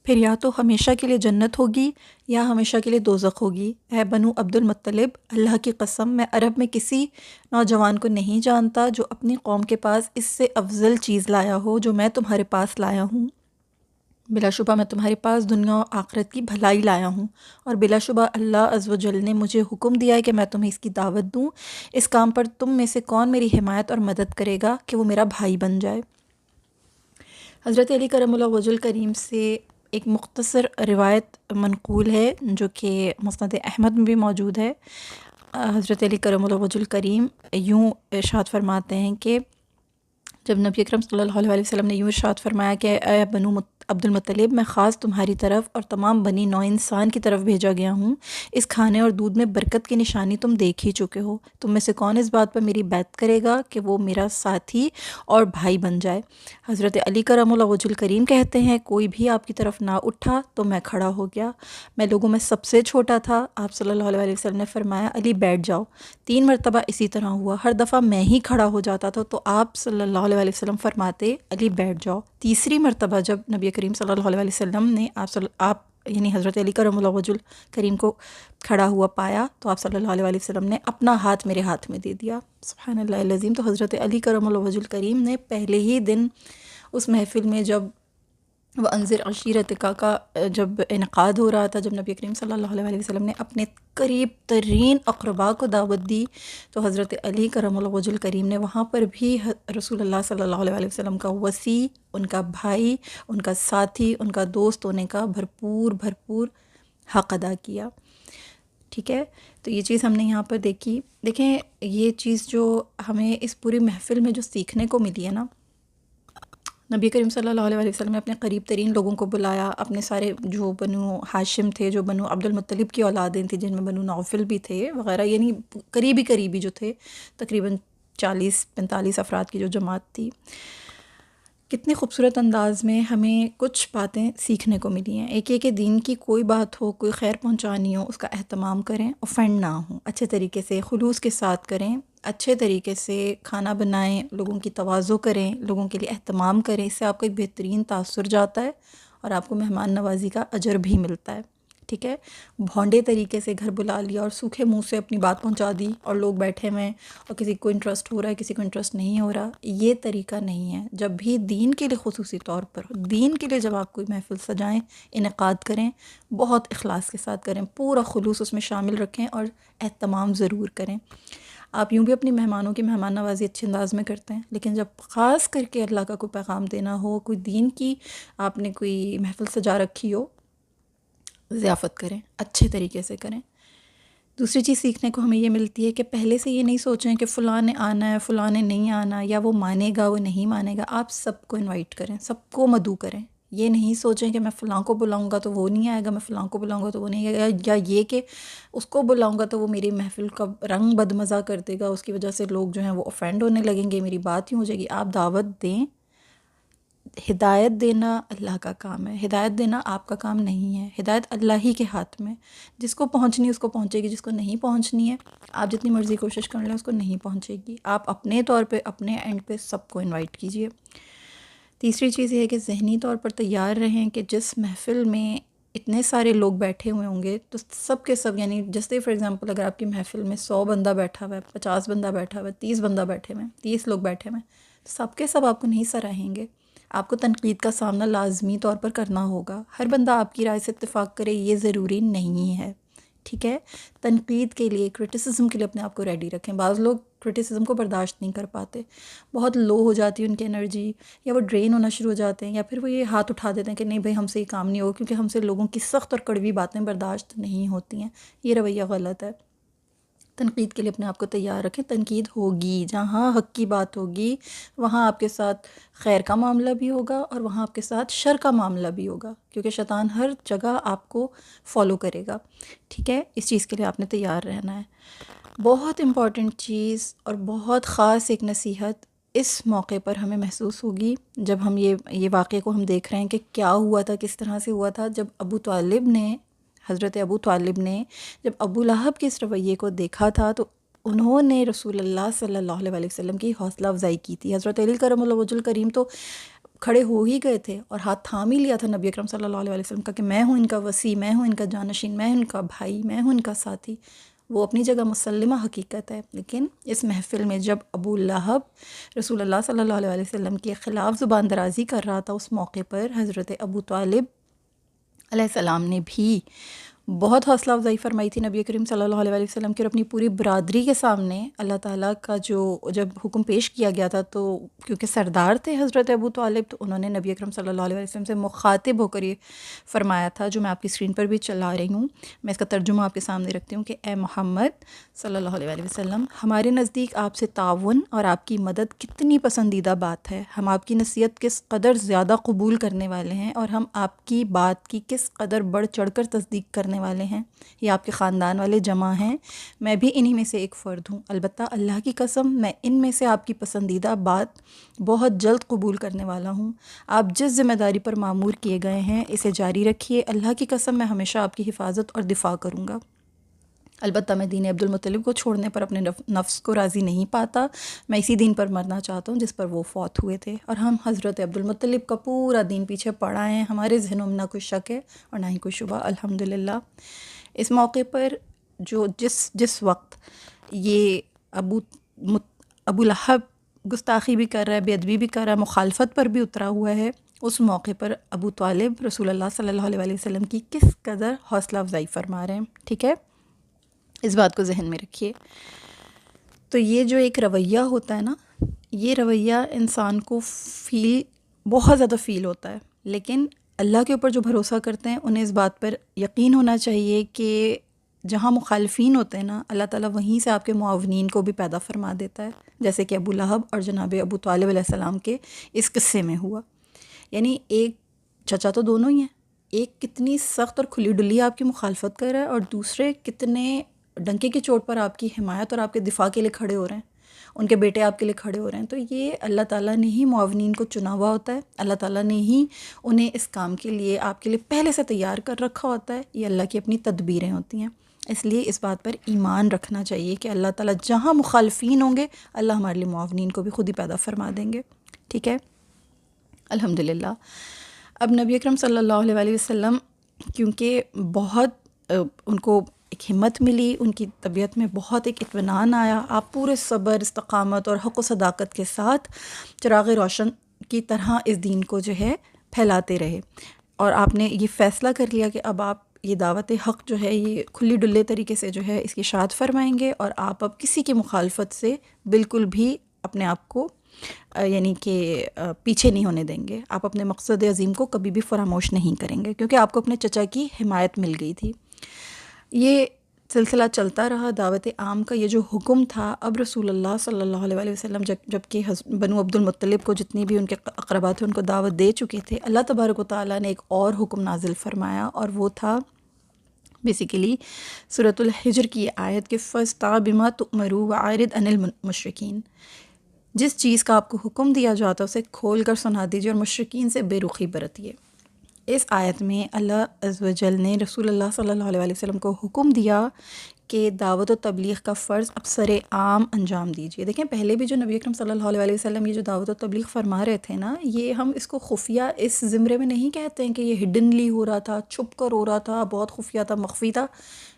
پھر یا تو ہمیشہ کے لیے جنت ہوگی یا ہمیشہ کے لیے دوزخ ہوگی۔ اے بنو عبد المطلب، اللہ کی قسم میں عرب میں کسی نوجوان کو نہیں جانتا جو اپنی قوم کے پاس اس سے افضل چیز لایا ہو جو میں تمہارے پاس لایا ہوں۔ بلا شبہ میں تمہارے پاس دنیا و آخرت کی بھلائی لایا ہوں، اور بلا شبہ اللہ عز و جل نے مجھے حکم دیا ہے کہ میں تمہیں اس کی دعوت دوں۔ اس کام پر تم میں سے کون میری حمایت اور مدد کرے گا کہ وہ میرا بھائی بن جائے؟ حضرت علی کرم اللہ وجہ الکریم سے ایک مختصر روایت منقول ہے جو کہ مسند احمد میں بھی موجود ہے۔ حضرت علی کرم اللہ وجہ الکریم یوں ارشاد فرماتے ہیں کہ جب نبی اکرم صلی اللہ علیہ وسلم نے یوں ارشاد فرمایا کہ اے بنو عبد المطلب، میں خاص تمہاری طرف اور تمام بنی نوع انسان کی طرف بھیجا گیا ہوں، اس کھانے اور دودھ میں برکت کی نشانی تم دیکھ ہی چکے ہو، تم میں سے کون اس بات پر میری بیعت کرے گا کہ وہ میرا ساتھی اور بھائی بن جائے؟ حضرت علی کرم اللہ وجہ الکریم کہتے ہیں کوئی بھی آپ کی طرف نہ اٹھا تو میں کھڑا ہو گیا، میں لوگوں میں سب سے چھوٹا تھا۔ آپ صلی اللہ علیہ وسلم نے فرمایا علی بیٹھ جاؤ۔ 3 مرتبہ اسی طرح ہوا، ہر دفعہ میں ہی کھڑا ہو جاتا تھا تو آپ صلی اللہ علیہ وسلم فرماتے علی بیٹھ جاؤ۔ تیسری مرتبہ جب نبی کریم صلی اللہ علیہ وسلم نے آپ یعنی حضرت علی کرم اللہ وجہ الکریم کو کھڑا ہوا پایا تو آپ صلی اللہ علیہ وسلم نے اپنا ہاتھ میرے ہاتھ میں دے دیا۔ سبحان اللہ العظیم۔ تو حضرت علی کرم اللہ وجہ الکریم نے پہلے ہی دن اس محفل میں جب وَأَنذِرْ عَشِيرَتَكَ کا جب انعقاد ہو رہا تھا، جب نبی کریم صلی اللہ علیہ وسلم نے اپنے قریب ترین اقربا کو دعوت دی، تو حضرت علی کرم اللہ وجہ الکریم نے وہاں پر بھی رسول اللہ صلی اللہ علیہ وسلم کا وصی، ان کا بھائی، ان کا ساتھی، ان کا دوست ہونے کا بھرپور حق ادا کیا۔ ٹھیک ہے، تو یہ چیز ہم نے یہاں پر دیکھی۔ دیکھیں یہ چیز جو ہمیں اس پوری محفل میں جو سیکھنے کو ملی ہے نا، نبی کریم صلی اللہ علیہ وسلم نے اپنے قریب ترین لوگوں کو بلایا، اپنے سارے جو بنو ہاشم تھے، جو بنو عبد المطلب کی اولادیں تھیں، جن میں بنو نوفل بھی تھے وغیرہ، یعنی قریبی جو تھے، تقریباً 40-45 افراد کی جو جماعت تھی۔ کتنے خوبصورت انداز میں ہمیں کچھ باتیں سیکھنے کو ملی ہیں۔ ایک یہ کہ دین کی کوئی بات ہو، کوئی خیر پہنچانی ہو، اس کا اہتمام کریں، اوفینڈ نہ ہوں، اچھے طریقے سے خلوص کے ساتھ کریں، اچھے طریقے سے کھانا بنائیں، لوگوں کی تواضع کریں، لوگوں کے لیے اہتمام کریں، اس سے آپ کو ایک بہترین تاثر جاتا ہے اور آپ کو مہمان نوازی کا اجر بھی ملتا ہے۔ ٹھیک ہے، بھونڈے طریقے سے گھر بلا لیا اور سوکھے منہ سے اپنی بات پہنچا دی اور لوگ بیٹھے ہوئے ہیں اور کسی کو انٹرسٹ ہو رہا ہے، کسی کو انٹرسٹ نہیں ہو رہا، یہ طریقہ نہیں ہے۔ جب بھی دین کے لیے خصوصی طور پر دین کے لیے جب آپ کوئی محفل سجائیں، انعقاد کریں، بہت اخلاص کے ساتھ کریں، پورا خلوص اس میں شامل رکھیں اور اہتمام ضرور کریں۔ آپ یوں بھی اپنی مہمانوں کی مہمان نوازی اچھے انداز میں کرتے ہیں، لیکن جب خاص کر کے اللہ کا کوئی پیغام دینا ہو، کوئی دین کی آپ نے کوئی محفل سجا رکھی ہو، ضیافت کریں، اچھے طریقے سے کریں۔ دوسری چیز سیکھنے کو ہمیں یہ ملتی ہے کہ پہلے سے یہ نہیں سوچیں کہ فلاں نے آنا ہے، فلاں نے نہیں آنا، یا وہ مانے گا وہ نہیں مانے گا۔ آپ سب کو انوائٹ کریں، سب کو مدعو کریں، یہ نہیں سوچیں کہ میں فلاں کو بلاؤں گا تو وہ نہیں آئے گا، میں فلاں کو بلاؤں گا تو وہ نہیں آئے گا، یا یہ کہ اس کو بلاؤں گا تو وہ میری محفل کا رنگ بدمزہ کر دے گا، اس کی وجہ سے لوگ جو ہیں وہ افینڈ ہونے لگیں گے، میری بات ہی ہو جائے گی۔ آپ دعوت دیں، ہدایت دینا اللہ کا کام ہے، ہدایت دینا آپ کا کام نہیں ہے، ہدایت اللہ ہی کے ہاتھ میں، جس کو پہنچنی ہے اس کو پہنچے گی، جس کو نہیں پہنچنی ہے آپ جتنی مرضی کوشش کر لیں اس کو نہیں پہنچے گی۔ آپ اپنے طور پہ اپنے اینڈ پہ سب کو انوائٹ کیجئے۔ تیسری چیز یہ ہے کہ ذہنی طور پر تیار رہیں کہ جس محفل میں اتنے سارے لوگ بیٹھے ہوئے ہوں گے تو سب کے سب، یعنی جیسے فار ایگزامپل اگر آپ کی محفل میں 100 بندہ بیٹھا ہوا ہے، 50 بندہ بیٹھا ہوا ہے، 30 بندہ بیٹھے ہوئے ہیں، 30 لوگ بیٹھے ہوئے ہیں، سب کے سب آپ کو نہیں سراہیں گے، آپ کو تنقید کا سامنا لازمی طور پر کرنا ہوگا۔ ہر بندہ آپ کی رائے سے اتفاق کرے یہ ضروری نہیں ہے، ٹھیک ہے؟ تنقید کے لیے، کرٹیسزم کے لیے اپنے آپ کو ریڈی رکھیں۔ بعض لوگ کرٹیسزم کو برداشت نہیں کر پاتے، بہت لو ہو جاتی ہے ان کی انرجی، یا وہ ڈرین ہونا شروع ہو جاتے ہیں، یا پھر وہ یہ ہاتھ اٹھا دیتے ہیں کہ نہیں بھائی ہم سے یہ کام نہیں ہوگا، کیونکہ ہم سے لوگوں کی سخت اور کڑوی باتیں برداشت نہیں ہوتی ہیں۔ یہ رویہ غلط ہے۔ تنقید کے لیے اپنے آپ کو تیار رکھیں، تنقید ہوگی، جہاں حق کی بات ہوگی وہاں آپ کے ساتھ خیر کا معاملہ بھی ہوگا اور وہاں آپ کے ساتھ شر کا معاملہ بھی ہوگا، کیونکہ شیطان ہر جگہ آپ کو فالو کرے گا، ٹھیک ہے؟ اس چیز کے لیے آپ نے تیار رہنا ہے۔ بہت امپورٹنٹ چیز اور بہت خاص ایک نصیحت اس موقع پر ہمیں محسوس ہوگی جب ہم یہ واقعے کو ہم دیکھ رہے ہیں کہ کیا ہوا تھا، کس طرح سے ہوا تھا، جب حضرت ابو طالب نے جب ابو لہب کے اس رویے کو دیکھا تھا تو انہوں نے رسول اللہ صلی اللہ علیہ وسلم کی حوصلہ افزائی کی تھی۔ حضرت علی کرم اللہ وجہ الکریم تو کھڑے ہو ہی گئے تھے اور ہاتھ تھام ہی لیا تھا نبی اکرم صلی اللہ علیہ وسلم کا کہ میں ہوں ان کا وصی، میں ہوں ان کا جانشین، میں ہوں ان کا بھائی، میں ہوں ان کا ساتھی۔ وہ اپنی جگہ مسلمہ حقیقت ہے، لیکن اس محفل میں جب ابو لہب رسول اللہ صلی اللہ علیہ وسلم کے خلاف زبان درازی کر رہا تھا، اس موقع پر حضرت ابو طالب علیہ السلام نے بھی بہت حوصلہ افزائی فرمائی تھی نبی کریم صلی اللہ علیہ وسلم کی، اور اپنی پوری برادری کے سامنے اللہ تعالیٰ کا جب حکم پیش کیا گیا تھا تو کیونکہ سردار تھے حضرت ابو طالب، تو انہوں نے نبی اکرم صلی اللہ علیہ وسلم سے مخاطب ہو کر یہ فرمایا تھا، جو میں آپ کی اسکرین پر بھی چلا رہی ہوں، میں اس کا ترجمہ آپ کے سامنے رکھتی ہوں کہ اے محمد صلی اللہ علیہ وسلم، ہمارے نزدیک آپ سے تعاون اور آپ کی مدد کتنی پسندیدہ بات ہے، ہم آپ کی نصیحت کس قدر زیادہ قبول کرنے والے ہیں اور ہم آپ کی بات کی کس قدر بڑھ چڑھ کر تصدیق کرنے والے ہیں۔ یہ آپ کے خاندان والے جمع ہیں، میں بھی انہی میں سے ایک فرد ہوں، البتہ اللہ کی قسم میں ان میں سے آپ کی پسندیدہ بات بہت جلد قبول کرنے والا ہوں۔ آپ جس ذمہ داری پر مامور کیے گئے ہیں اسے جاری رکھیے، اللہ کی قسم میں ہمیشہ آپ کی حفاظت اور دفاع کروں گا۔ البتہ میں دین عبد المطلب کو چھوڑنے پر اپنے نفس کو راضی نہیں پاتا، میں اسی دین پر مرنا چاہتا ہوں جس پر وہ فوت ہوئے تھے، اور ہم حضرت عبد المطلب کا پورا دین پیچھے پڑا ہے، ہمارے ذہنوں میں نہ کوئی شک ہے اور نہ ہی کوئی شبہ الحمدللہ۔ اس موقع پر جس وقت یہ ابو لہب گستاخی بھی کر رہا ہے، بے ادبی بھی کر رہا ہے، مخالفت پر بھی اترا ہوا ہے، اس موقع پر ابو طالب رسول اللہ صلی اللہ علیہ وسلم کی کس قدر حوصلہ افزائی فرما رہے ہیں، ٹھیک ہے؟ اس بات کو ذہن میں رکھیے۔ تو یہ جو ایک رویہ ہوتا ہے نا، یہ رویہ انسان کو بہت زیادہ فیل ہوتا ہے، لیکن اللہ کے اوپر جو بھروسہ کرتے ہیں انہیں اس بات پر یقین ہونا چاہیے کہ جہاں مخالفین ہوتے ہیں نا، اللہ تعالیٰ وہیں سے آپ کے معاونین کو بھی پیدا فرما دیتا ہے، جیسے کہ ابو لہب اور جناب ابو طالب علیہ السلام کے اس قصے میں ہوا۔ یعنی ایک چچا تو دونوں ہی ہیں، ایک کتنی سخت اور کھلی ڈلی آپ کی مخالفت کر رہا ہے، اور دوسرے کتنے ڈنکے کی چوٹ پر آپ کی حمایت اور آپ کے دفاع کے لیے کھڑے ہو رہے ہیں، ان کے بیٹے آپ کے لیے کھڑے ہو رہے ہیں۔ تو یہ اللہ تعالیٰ نے ہی معاونین کو چنا ہوا ہوتا ہے، اللہ تعالیٰ نے ہی انہیں اس کام کے لیے آپ کے لیے پہلے سے تیار کر رکھا ہوتا ہے، یہ اللہ کی اپنی تدبیریں ہوتی ہیں۔ اس لیے اس بات پر ایمان رکھنا چاہیے کہ اللہ تعالیٰ جہاں مخالفین ہوں گے اللہ ہمارے لیے معاونین کو بھی خود ہی پیدا فرما دیں گے، ٹھیک ہے؟ الحمدللہ۔ اب نبی اکرم صلی اللہ علیہ وسلم کیونکہ بہت ان کو ایک ہمت ملی، ان کی طبیعت میں بہت ایک اطمینان آیا، آپ پورے صبر، استقامت اور حق و صداقت کے ساتھ چراغ روشن کی طرح اس دین کو جو ہے پھیلاتے رہے، اور آپ نے یہ فیصلہ کر لیا کہ اب آپ یہ دعوت حق جو ہے یہ کھلی ڈلے طریقے سے جو ہے اس کی اشاعت فرمائیں گے، اور آپ اب کسی کی مخالفت سے بالکل بھی اپنے آپ کو یعنی کہ پیچھے نہیں ہونے دیں گے، آپ اپنے مقصد عظیم کو کبھی بھی فراموش نہیں کریں گے، کیونکہ آپ کو اپنے چچا کی حمایت مل گئی تھی۔ یہ سلسلہ چلتا رہا دعوت عام کا. یہ جو حکم تھا اب رسول اللہ صلی اللہ علیہ وآلہ وسلم جب کہ بنو عبد المطلب کو جتنی بھی ان کے اقربا تھے ان کو دعوت دے چکے تھے, اللہ تبارک و تعالیٰ نے ایک اور حکم نازل فرمایا, اور وہ تھا بیسیکلی سورۃ الحجر کی یہ آیت کہ فَاسْتَعْ بِمَا تُؤْمَرُوا وَأَعْرِضْ عَنِ الْمُشْرِكِينَ. جس چیز کا آپ کو حکم دیا جاتا ہے اسے کھول کر سنا دیجیے اور مشرکین سے بے رخی برتیے. اس آیت میں اللہ عز و جل نے رسول اللہ صلی اللہ علیہ وسلم کو حکم دیا کہ دعوت و تبلیغ کا فرض اب سر عام انجام دیجیے. دیکھیں پہلے بھی جو نبی اکرم صلی اللہ علیہ وسلم یہ جو دعوت و تبلیغ فرما رہے تھے نا, یہ ہم اس کو خفیہ اس زمرے میں نہیں کہتے ہیں کہ یہ ہڈنلی ہو رہا تھا, چھپ کر ہو رہا تھا, بہت خفیہ تھا, مخفی تھا.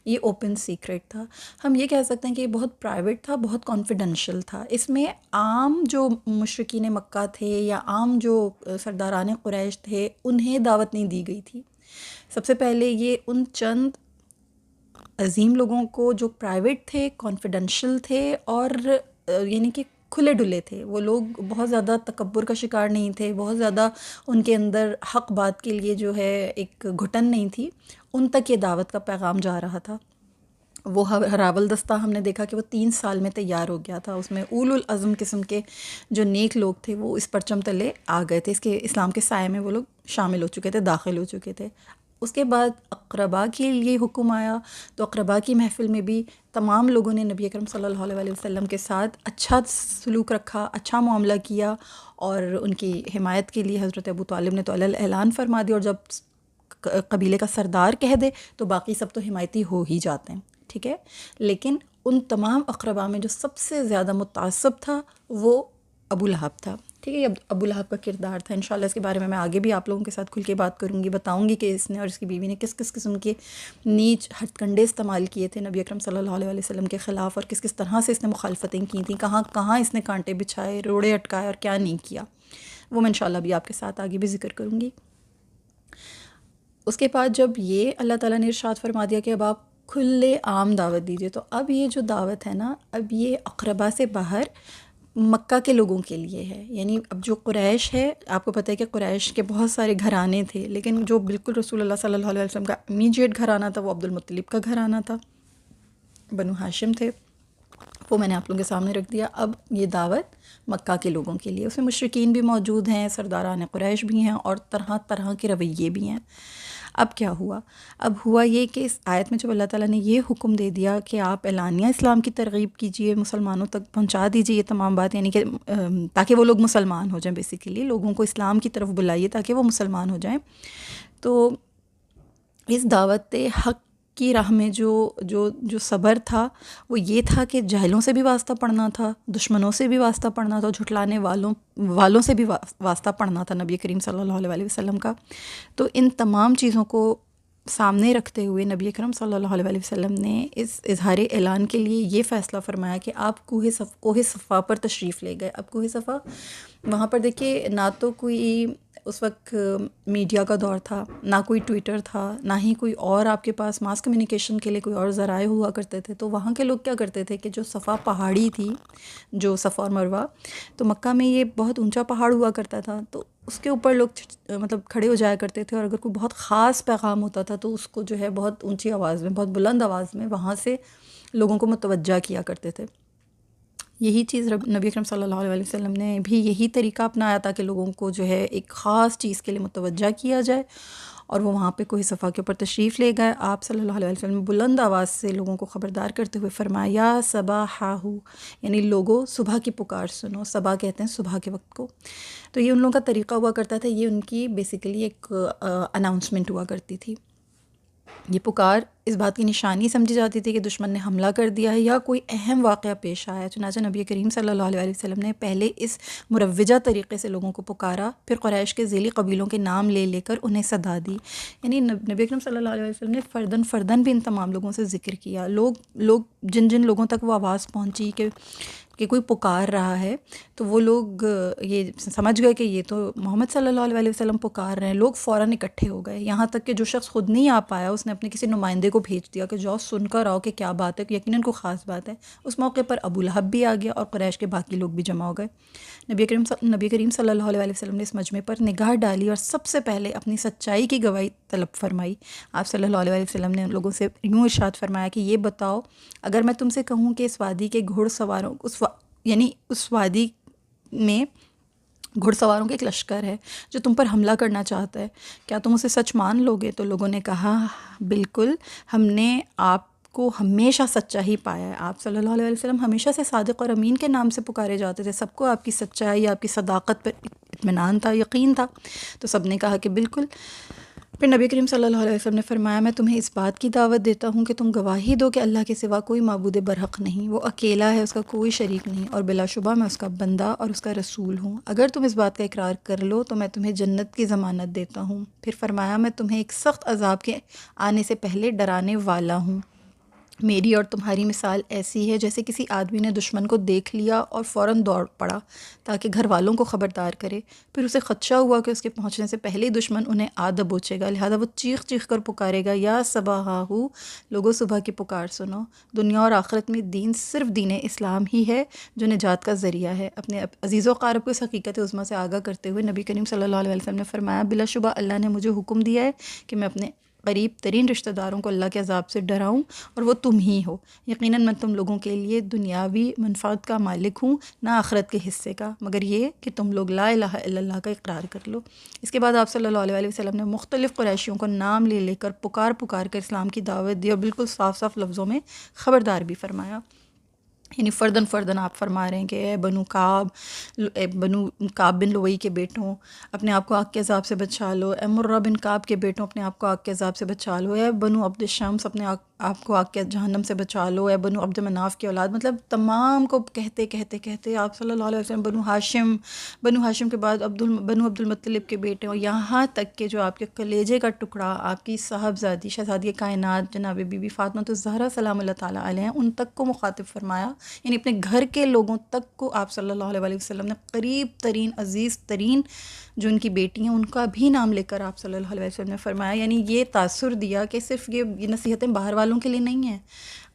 یہ اوپن سیکرٹ تھا. ہم یہ کہہ سکتے ہیں کہ یہ بہت پرائیویٹ تھا, بہت کانفیڈینشیل تھا. اس میں عام جو مشرکین مکہ تھے یا عام جو سرداران قریش تھے انہیں دعوت نہیں دی گئی تھی. سب سے پہلے یہ ان چند عظیم لوگوں کو جو پرائیویٹ تھے, کانفیڈینشیل تھے, اور یعنی کہ کھلے ڈلے تھے. وہ لوگ بہت زیادہ تکبر کا شکار نہیں تھے, بہت زیادہ ان کے اندر حق بات کے لیے جو ہے ایک گھٹن نہیں تھی. ان تک یہ دعوت کا پیغام جا رہا تھا. وہ ہراول دستہ ہم نے دیکھا کہ وہ 3 سال میں تیار ہو گیا تھا. اس میں اولو العزم قسم کے جو نیک لوگ تھے وہ اس پرچم تلے آ گئے تھے, اس کے اسلام کے سائے میں وہ لوگ شامل ہو چکے تھے, داخل ہو چکے تھے. اس کے بعد اقربا کے لیے حکم آیا, تو اقربا کی محفل میں بھی تمام لوگوں نے نبی اکرم صلی اللہ علیہ وسلم کے ساتھ اچھا سلوک رکھا, اچھا معاملہ کیا, اور ان کی حمایت کے لیے حضرت ابو طالب نے تو اعلان فرما دیا, اور جب قبیلے کا سردار کہہ دے تو باقی سب تو حمایتی ہو ہی جاتے ہیں, ٹھیک ہے. لیکن ان تمام اقربا میں جو سب سے زیادہ متعصب تھا وہ ابو لہب تھا, ٹھیک ہے. یہ ابو لہب کا کردار تھا. انشاءاللہ اس کے بارے میں آگے بھی آپ لوگوں کے ساتھ کھل کے بات کروں گی, بتاؤں گی کہ اس نے اور اس کی بیوی نے کس کس قسم کے نیچ ہتھ کنڈے استعمال کیے تھے نبی اکرم صلی اللہ علیہ وسلم کے خلاف, اور کس کس طرح سے اس نے مخالفتیں کی تھیں, کہاں کہاں اس نے کانٹے بچھائے, روڑے اٹکائے, اور کیا نہیں کیا. وہ میں انشاءاللہ بھی آپ کے ساتھ آگے بھی ذکر کروں گی. اس کے بعد جب یہ اللہ تعالیٰ نے ارشاد فرما دیا کہ اب آپ کھلے عام دعوت دیجیے, تو اب یہ جو دعوت ہے نا, اب یہ اقربا سے باہر مکہ کے لوگوں کے لیے ہے. یعنی اب جو قریش ہے, آپ کو پتہ ہے کہ قریش کے بہت سارے گھرانے تھے, لیکن جو بالکل رسول اللہ صلی اللہ علیہ وسلم کا امیجیٹ گھرانہ تھا وہ عبد المطلب کا گھرانہ تھا, بنو ہاشم تھے. وہ میں نے آپ لوگوں کے سامنے رکھ دیا. اب یہ دعوت مکہ کے لوگوں کے لیے, اس میں مشرکین بھی موجود ہیں, سرداران قریش بھی ہیں, اور طرح طرح کے رویے بھی ہیں. اب کیا ہوا؟ اب ہوا یہ کہ اس آیت میں جب اللہ تعالیٰ نے یہ حکم دے دیا کہ آپ اعلانیہ اسلام کی ترغیب کیجئے, مسلمانوں تک پہنچا دیجئے یہ تمام بات, یعنی کہ تاکہ وہ لوگ مسلمان ہو جائیں, بیسیکلی لوگوں کو اسلام کی طرف بلائیے تاکہ وہ مسلمان ہو جائیں. تو اس دعوت حق کی راہ میں جو صبر تھا وہ یہ تھا کہ جاہلوں سے بھی واسطہ پڑھنا تھا, دشمنوں سے بھی واسطہ پڑھنا تھا, جھٹلانے والوں سے بھی واسطہ پڑھنا تھا نبی کریم صلی اللہ علیہ وسلم کا. تو ان تمام چیزوں کو سامنے رکھتے ہوئے نبی اکرم صلی اللہ علیہ وسلم نے اس اظہار اعلان کے لیے یہ فیصلہ فرمایا کہ آپ کوہ صفا پر تشریف لے گئے. اب کوہ صفا وہاں پر دیکھیے, نہ تو کوئی اس وقت میڈیا کا دور تھا, نہ کوئی ٹویٹر تھا, نہ ہی کوئی اور آپ کے پاس ماس کمیونیکیشن کے لیے کوئی اور ذرائع ہوا کرتے تھے. تو وہاں کے لوگ کیا کرتے تھے کہ جو صفا پہاڑی تھی, جو صفا اور مروہ, تو مکہ میں یہ بہت اونچا پہاڑ ہوا کرتا تھا, تو اس کے اوپر لوگ مطلب کھڑے ہو جایا کرتے تھے, اور اگر کوئی بہت خاص پیغام ہوتا تھا تو اس کو جو ہے بہت اونچی آواز میں, بہت بلند آواز میں وہاں سے لوگوں کو متوجہ کیا کرتے تھے. یہی چیز نبی اکرم صلی اللہ علیہ وسلم نے بھی یہی طریقہ اپنایا تھا کہ لوگوں کو جو ہے ایک خاص چیز کے لیے متوجہ کیا جائے, اور وہ وہاں پہ کوہ صفا کے اوپر تشریف لے گئے. آپ صلی اللہ علیہ وسلم بلند آواز سے لوگوں کو خبردار کرتے ہوئے فرمایا, یا صباحہ, یعنی لوگوں صبح کی پکار سنو. صبح کہتے ہیں صبح کے وقت کو. تو یہ ان لوگوں کا طریقہ ہوا کرتا تھا, یہ ان کی بیسیکلی ایک اناؤنسمنٹ ہوا کرتی تھی. یہ پکار اس بات کی نشانی سمجھی جاتی تھی کہ دشمن نے حملہ کر دیا ہے یا کوئی اہم واقعہ پیش آیا. چنانچہ نبی کریم صلی اللہ علیہ وسلم نے پہلے اس مروجہ طریقے سے لوگوں کو پکارا, پھر قریش کے ذیلی قبیلوں کے نام لے لے کر انہیں صدا دی. یعنی نبی کریم صلی اللہ علیہ وسلم نے فرداً بھی ان تمام لوگوں سے ذکر کیا. لوگ جن لوگوں تک وہ آواز پہنچی کہ کہ کوئی پکار رہا ہے تو وہ لوگ یہ سمجھ گئے کہ یہ تو محمد صلی اللہ علیہ وسلم پکار رہے ہیں. لوگ فوراً اکٹھے ہو گئے, یہاں تک کہ جو شخص خود نہیں آ پایا اس نے اپنے کسی نمائندے کو بھیج دیا کہ جاؤ سن کر آؤ کہ کیا بات ہے, یقیناً کوئی خاص بات ہے. اس موقع پر ابو لہب بھی آ گیا اور قریش کے باقی لوگ بھی جمع ہو گئے. نبی کریم صلی اللہ علیہ وسلم نے اس مجمع پر نگاہ ڈالی اور سب سے پہلے اپنی سچائی کی گواہی طلب فرمائی. آپ صلی اللہ علیہ وسلم نے ان لوگوں سے یوں ارشاد فرمایا کہ یہ بتاؤ, اگر میں تم سے کہوں کہ اس وادی کے گھوڑ سواروں یعنی اس وادی میں گھڑ سواروں کے ایک لشکر ہے جو تم پر حملہ کرنا چاہتا ہے, کیا تم اسے سچ مان لو گے؟ تو لوگوں نے کہا بالکل, ہم نے آپ کو ہمیشہ سچا ہی پایا ہے. آپ صلی اللہ علیہ وسلم ہمیشہ سے صادق اور امین کے نام سے پکارے جاتے تھے. سب کو آپ کی سچائی, آپ کی صداقت پر اطمینان تھا, یقین تھا. تو سب نے کہا کہ بالکل. پھر نبی کریم صلی اللہ علیہ وسلم نے فرمایا میں تمہیں اس بات کی دعوت دیتا ہوں کہ تم گواہی دو کہ اللہ کے سوا کوئی معبود برحق نہیں, وہ اکیلا ہے, اس کا کوئی شریک نہیں, اور بلا شبہ میں اس کا بندہ اور اس کا رسول ہوں. اگر تم اس بات کا اقرار کر لو تو میں تمہیں جنت کی ضمانت دیتا ہوں. پھر فرمایا میں تمہیں ایک سخت عذاب کے آنے سے پہلے ڈرانے والا ہوں. میری اور تمہاری مثال ایسی ہے جیسے کسی آدمی نے دشمن کو دیکھ لیا اور فوراً دوڑ پڑا تاکہ گھر والوں کو خبردار کرے. پھر اسے خدشہ ہوا کہ اس کے پہنچنے سے پہلے ہی دشمن انہیں آ دبوچے گا, لہذا وہ چیخ چیخ کر پکارے گا یا صباحو, لوگوں صبح کی پکار سنو. دنیا اور آخرت میں دین صرف دین اسلام ہی ہے جو نجات کا ذریعہ ہے. اپنے عزیز و اقارب کو اس حقیقت عظمیٰ سے آگاہ کرتے ہوئے نبی کریم صلی اللہ علیہ وسلم نے فرمایا بلا شبہ اللہ نے مجھے حکم دیا ہے کہ میں اپنے قریب ترین رشتہ داروں کو اللہ کے عذاب سے ڈراؤں, اور وہ تم ہی ہو. یقیناً میں تم لوگوں کے لیے دنیاوی منفعت کا مالک ہوں, نہ آخرت کے حصے کا, مگر یہ کہ تم لوگ لا الہ الا اللہ کا اقرار کر لو. اس کے بعد آپ صلی اللہ علیہ وسلم نے مختلف قریشیوں کو نام لے لے کر پکار کر اسلام کی دعوت دی, اور بالکل صاف صاف لفظوں میں خبردار بھی فرمایا. یعنی فرداً آپ فرما رہے ہیں کہ اے بنو کعب بن لوئی کے بیٹوں, اپنے آپ کو آگ کے عذاب سے بچا لو. اے مرہ بن کعب کے بیٹوں, اپنے آپ کو آگ کے عذاب سے بچا لو. اے بنو عبد الشمس, اپنے آپ کو آگ کے جہنم سے بچا لو. اے بنو عبد مناف کی اولاد, مطلب تمام کو کہتے آپ صلی اللہ علیہ وسلم بنو ہاشم کے بعد بنو عبد المطلب کے بیٹے, اور یہاں تک کہ جو آپ کے کلیجے کا ٹکڑا آپ کی صاحبزادی شہزادی کائنات جناب بی بی فاطمہ الزہرا سلام اللہ تعالیٰ علیہ, ان تک کو مخاطب فرمایا. یعنی اپنے گھر کے لوگوں تک کو آپ صلی اللہ علیہ وسلم نے قریب ترین عزیز ترین جو ان کی بیٹی ہیں ان کا بھی نام لے کر آپ صلی اللہ علیہ وسلم نے فرمایا. یعنی یہ تاثر دیا کہ صرف یہ نصیحتیں باہر والوں کے لیے نہیں ہیں,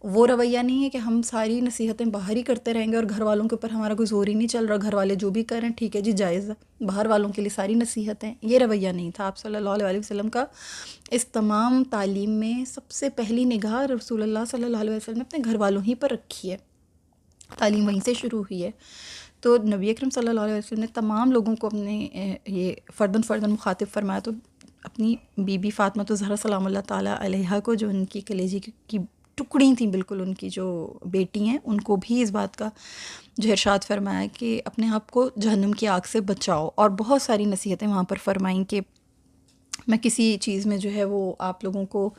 وہ رویہ نہیں ہے کہ ہم ساری نصیحتیں باہر ہی کرتے رہیں گے اور گھر والوں کے اوپر ہمارا کوئی زور ہی نہیں چل رہا, گھر والے جو بھی کر رہے ہیں ٹھیک ہے جی جائز ہے, باہر والوں کے لیے ساری نصیحتیں. یہ رویہ نہیں تھا آپ صلی اللہ علیہ وسلم کا. اس تمام تعلیم میں سب سے پہلی نگاہ رسول اللہ صلی اللہ علیہ وسلم نے اپنے گھر والوں ہی پر رکھی ہے, تعلیم وہیں سے شروع ہوئی ہے. تو نبی اکرم صلی اللہ علیہ وسلم نے تمام لوگوں کو اپنے یہ فرداً مخاطب فرمایا. تو اپنی بی بی فاطمہ الزہرا سلام اللہ تعالیٰ علیہا کو, جو ان کی کلیجی کی ٹکڑی تھیں بالکل, ان کی جو بیٹی ہیں, ان کو بھی اس بات کا جو ارشاد فرمایا کہ اپنے آپ کو جہنم کی آگ سے بچاؤ, اور بہت ساری نصیحتیں وہاں پر فرمائیں کہ میں کسی چیز میں جو ہے وہ آپ لوگوں کو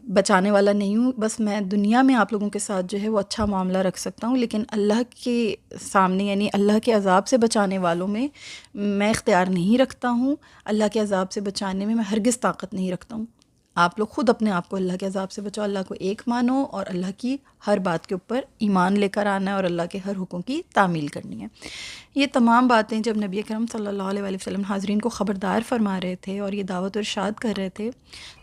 بچانے والا نہیں ہوں, بس میں دنیا میں آپ لوگوں کے ساتھ جو ہے وہ اچھا معاملہ رکھ سکتا ہوں, لیکن اللہ کے سامنے یعنی اللہ کے عذاب سے بچانے والوں میں اختیار نہیں رکھتا ہوں, اللہ کے عذاب سے بچانے میں ہرگز طاقت نہیں رکھتا ہوں. آپ لوگ خود اپنے آپ کو اللہ کے عذاب سے بچاؤ, اللہ کو ایک مانو اور اللہ کی ہر بات کے اوپر ایمان لے کر آنا ہے اور اللہ کے ہر حکم کی تعمیل کرنی ہے. یہ تمام باتیں جب نبی اکرم صلی اللہ علیہ وسلم حاضرین کو خبردار فرما رہے تھے اور یہ دعوت و ارشاد کر رہے تھے,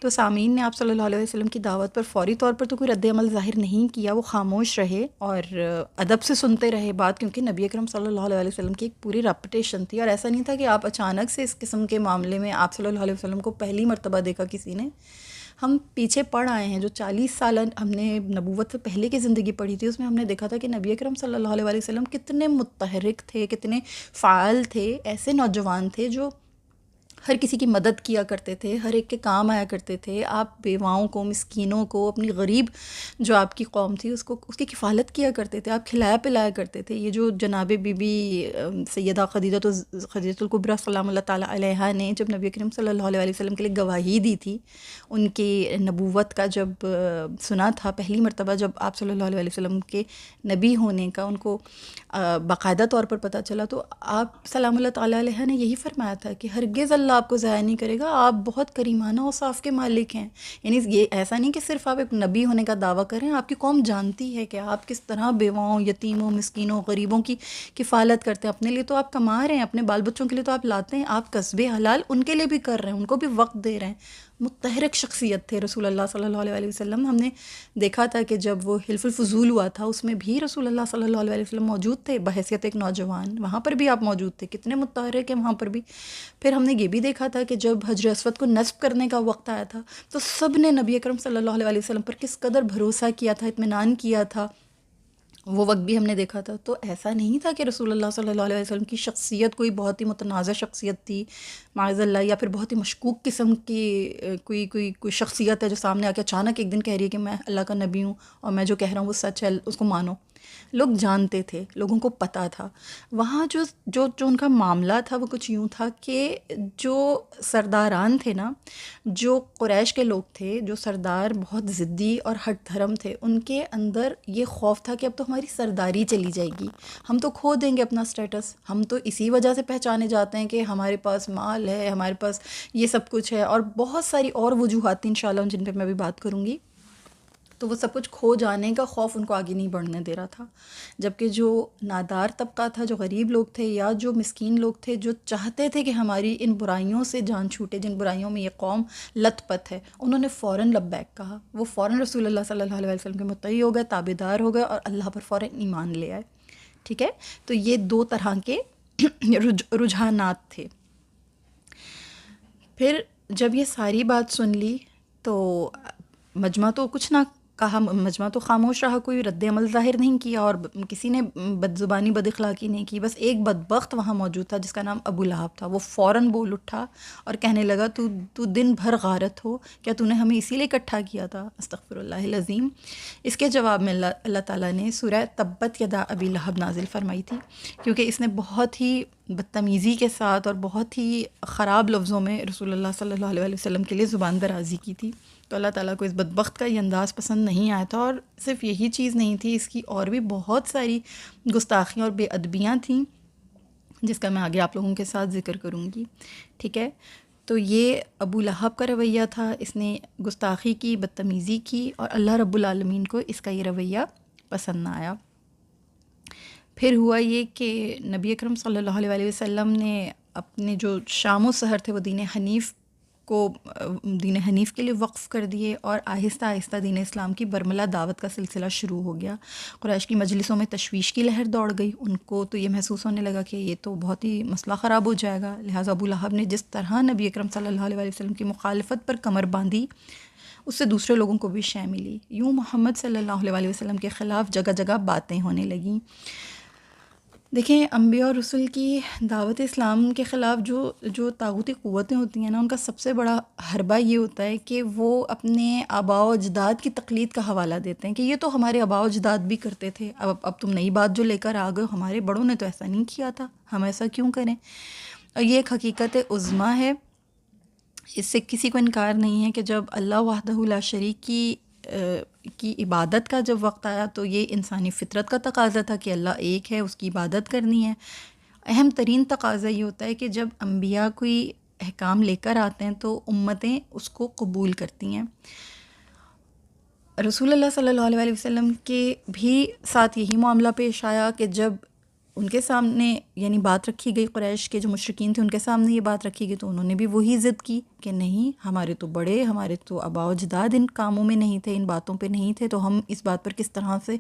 تو سامعین نے آپ صلی اللہ علیہ وسلم کی دعوت پر فوری طور پر تو کوئی رد عمل ظاہر نہیں کیا, وہ خاموش رہے اور ادب سے سنتے رہے بات, کیونکہ نبی اکرم صلی اللہ علیہ وسلم کی ایک پوری ریپوٹیشن تھی. اور ایسا نہیں تھا کہ آپ اچانک سے اس قسم کے معاملے میں آپ صلی اللہ علیہ وسلم کو پہلی مرتبہ دیکھا کسی نے. ہم پیچھے پڑھ آئے ہیں, جو 40 سال ہم نے نبوت سے پہلے کی زندگی پڑھی تھی, اس میں ہم نے دیکھا تھا کہ نبی اکرم صلی اللہ علیہ وسلم کتنے متحرک تھے, کتنے فعال تھے, ایسے نوجوان تھے جو ہر کسی کی مدد کیا کرتے تھے, ہر ایک کے کام آیا کرتے تھے. آپ بیواؤں کو, مسکینوں کو, اپنی غریب جو آپ کی قوم تھی اس کی کفالت کیا کرتے تھے, آپ کھلایا پلایا کرتے تھے. یہ جو جناب بی بی سیدہ خدیجہ الکبریٰ سلام اللہ تعالیٰ علیہا نے جب نبی کریم صلی اللہ علیہ وسلم کے لیے گواہی دی تھی, ان کی نبوت کا جب سنا تھا پہلی مرتبہ, جب آپ صلی اللہ علیہ وسلم کے نبی ہونے کا ان کو باقاعدہ طور پر پتہ چلا, تو آپ سلام اللہ تعالیٰ علیہ نے یہی فرمایا تھا کہ ہرگز اللہ آپ کو ضائع نہیں کرے گا. آپ بہت کریمانہ اوصاف کے مالک ہیں. یعنی یہ ایسا نہیں کہ صرف آپ ایک نبی ہونے کا دعویٰ کریں، آپ کی قوم جانتی ہے کہ آپ کس طرح بیواؤں، یتیموں، مسکینوں، غریبوں کی کفالت کرتے ہیں. اپنے لیے تو آپ کما رہے ہیں، اپنے بال بچوں کے لیے تو آپ لاتے ہیں، آپ قصب حلال ان کے لیے بھی کر رہے ہیں، ان کو بھی وقت دے رہے ہیں. متحرک شخصیت تھے رسول اللہ صلی اللہ علیہ وسلم. ہم نے دیکھا تھا کہ جب وہ حلف الفضول ہوا تھا اس میں بھی رسول اللہ صلی اللہ علیہ وسلم موجود تھے بحیثیت ایک نوجوان. وہاں پر بھی آپ موجود تھے، کتنے متحرک ہیں وہاں پر بھی. پھر ہم نے یہ بھی دیکھا تھا کہ جب حجر اسود کو نصب کرنے کا وقت آیا تھا تو سب نے نبی اکرم صلی اللہ علیہ وسلم پر کس قدر بھروسہ کیا تھا، اطمینان کیا تھا. وہ وقت بھی ہم نے دیکھا تھا. تو ایسا نہیں تھا کہ رسول اللہ صلی اللہ علیہ وسلم کی شخصیت کوئی بہت ہی متنازع شخصیت تھی معاذ اللہ، یا پھر بہت ہی مشکوک قسم کی کوئی شخصیت ہے جو سامنے آ کے اچانک ایک دن کہہ رہی ہے کہ میں اللہ کا نبی ہوں اور میں جو کہہ رہا ہوں وہ سچ ہے، اس کو مانو. لوگ جانتے تھے، لوگوں کو پتہ تھا. وہاں جو ان کا معاملہ تھا وہ کچھ یوں تھا کہ جو سرداران تھے نا، جو قریش کے لوگ تھے، جو سردار بہت ضدی اور ہٹ دھرم تھے، ان کے اندر یہ خوف تھا کہ اب تو ہماری سرداری چلی جائے گی، ہم تو کھو دیں گے اپنا سٹیٹس. ہم تو اسی وجہ سے پہچانے جاتے ہیں کہ ہمارے پاس مال ہے، ہمارے پاس یہ سب کچھ ہے، اور بہت ساری اور وجوہات تھیں انشاءاللہ جن پہ میں بھی بات کروں گی. تو وہ سب کچھ کھو جانے کا خوف ان کو آگے نہیں بڑھنے دے رہا تھا. جبکہ جو نادار طبقہ تھا، جو غریب لوگ تھے یا جو مسکین لوگ تھے، جو چاہتے تھے کہ ہماری ان برائیوں سے جان چھوٹے، جن برائیوں میں یہ قوم لت پت ہے، انہوں نے فوراً لبیک کہا. وہ فوراً رسول اللہ صلی اللہ علیہ وسلم کے متعی ہو گئے، تابعدار ہو گئے اور اللہ پر فوراً ایمان لے آئے. ٹھیک ہے، تو یہ دو طرح کے رجحانات تھے. پھر جب یہ ساری بات سن لی تو مجمع تو کچھ نہ کہا، مجمع تو خاموش رہا، کوئی رد عمل ظاہر نہیں کیا اور کسی نے بد زبانی بد اخلاقی نہیں کی. بس ایک بدبخت وہاں موجود تھا جس کا نام ابو لہب تھا. وہ فوراً بول اٹھا اور کہنے لگا تو دن بھر غارت ہو، کیا تو نے ہمیں اسی لیے اکٹھا کیا تھا؟ استغفر اللہ العظیم. اس کے جواب میں اللہ تعالیٰ نے سورہ تبت یدا ابی لہب نازل فرمائی تھی، کیونکہ اس نے بہت ہی بدتمیزی کے ساتھ اور بہت ہی خراب لفظوں میں رسول اللہ صلی اللہ علیہ وسلم کے لیے زبان درازی کی تھی. تو اللہ تعالیٰ کو اس بدبخت کا یہ انداز پسند نہیں آیا تھا. اور صرف یہی چیز نہیں تھی، اس کی اور بھی بہت ساری گستاخیاں اور بے ادبیاں تھیں جس کا میں آگے آپ لوگوں کے ساتھ ذکر کروں گی. ٹھیک ہے، تو یہ ابو لہب کا رویہ تھا. اس نے گستاخی کی، بدتمیزی کی، اور اللہ رب العالمین کو اس کا یہ رویہ پسند نہ آیا. پھر ہوا یہ کہ نبی اکرم صلی اللہ علیہ وسلم نے اپنے جو شام و سحر تھے وہ دین حنیف کے لیے وقف کر دیے، اور آہستہ آہستہ دین اسلام کی برملا دعوت کا سلسلہ شروع ہو گیا. قریش کی مجلسوں میں تشویش کی لہر دوڑ گئی. ان کو تو یہ محسوس ہونے لگا کہ یہ تو بہت ہی مسئلہ خراب ہو جائے گا. لہٰذا ابو لہب نے جس طرح نبی اکرم صلی اللہ علیہ وسلم کی مخالفت پر کمر باندھی، اس سے دوسرے لوگوں کو بھی شے ملی. یوں محمد صلی اللہ علیہ وسلم کے خلاف جگہ جگہ باتیں ہونے لگیں. دیکھیں، انبیاء اور رسول کی دعوت اسلام کے خلاف جو طاغوتی قوتیں ہوتی ہیں نا، ان کا سب سے بڑا حربہ یہ ہوتا ہے کہ وہ اپنے آباء و اجداد کی تقلید کا حوالہ دیتے ہیں کہ یہ تو ہمارے آباء و اجداد بھی کرتے تھے، اب تم نئی بات جو لے کر آ گئے، ہمارے بڑوں نے تو ایسا نہیں کیا تھا، ہم ایسا کیوں کریں. اور یہ ایک حقیقت عظمیٰ ہے، اس سے کسی کو انکار نہیں ہے کہ جب اللہ وحدہ لا شریک کی عبادت کا جب وقت آیا تو یہ انسانی فطرت کا تقاضا تھا کہ اللہ ایک ہے، اس کی عبادت کرنی ہے. اہم ترین تقاضا یہ ہوتا ہے کہ جب انبیاء کوئی احکام لے کر آتے ہیں تو امتیں اس کو قبول کرتی ہیں. رسول اللہ صلی اللہ علیہ وسلم کے بھی ساتھ یہی معاملہ پیش آیا کہ جب ان کے سامنے یعنی بات رکھی گئی، قریش کے جو مشرکین تھے ان کے سامنے یہ بات رکھی گئی تو انہوں نے بھی وہی ضد کی کہ نہیں، ہمارے تو بڑے، ہمارے تو آباء و اجداد ان کاموں میں نہیں تھے، ان باتوں پہ نہیں تھے، تو ہم اس بات پر کس طرح سے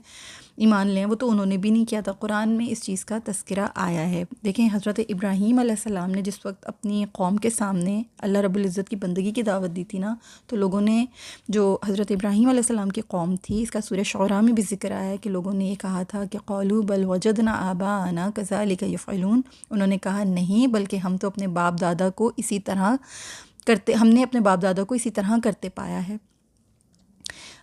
ایمان لیں. وہ تو انہوں نے بھی نہیں کیا تھا. قرآن میں اس چیز کا تذکرہ آیا ہے. دیکھیں، حضرت ابراہیم علیہ السلام نے جس وقت اپنی قوم کے سامنے اللہ رب العزت کی بندگی کی دعوت دی تھی نا، تو لوگوں نے، جو حضرت ابراہیم علیہ السلام کی قوم تھی، اس کا سورہ شعراء میں بھی ذکر آیا ہے کہ لوگوں نے یہ کہا تھا کہ قالوا بل وجدنا آباءنا کذلک یفعلون. انہوں نے کہا نہیں، بلکہ ہم تو اپنے باپ دادا کو اسی طرح کرتے، ہم نے اپنے باپ دادا کو اسی طرح کرتے پایا ہے.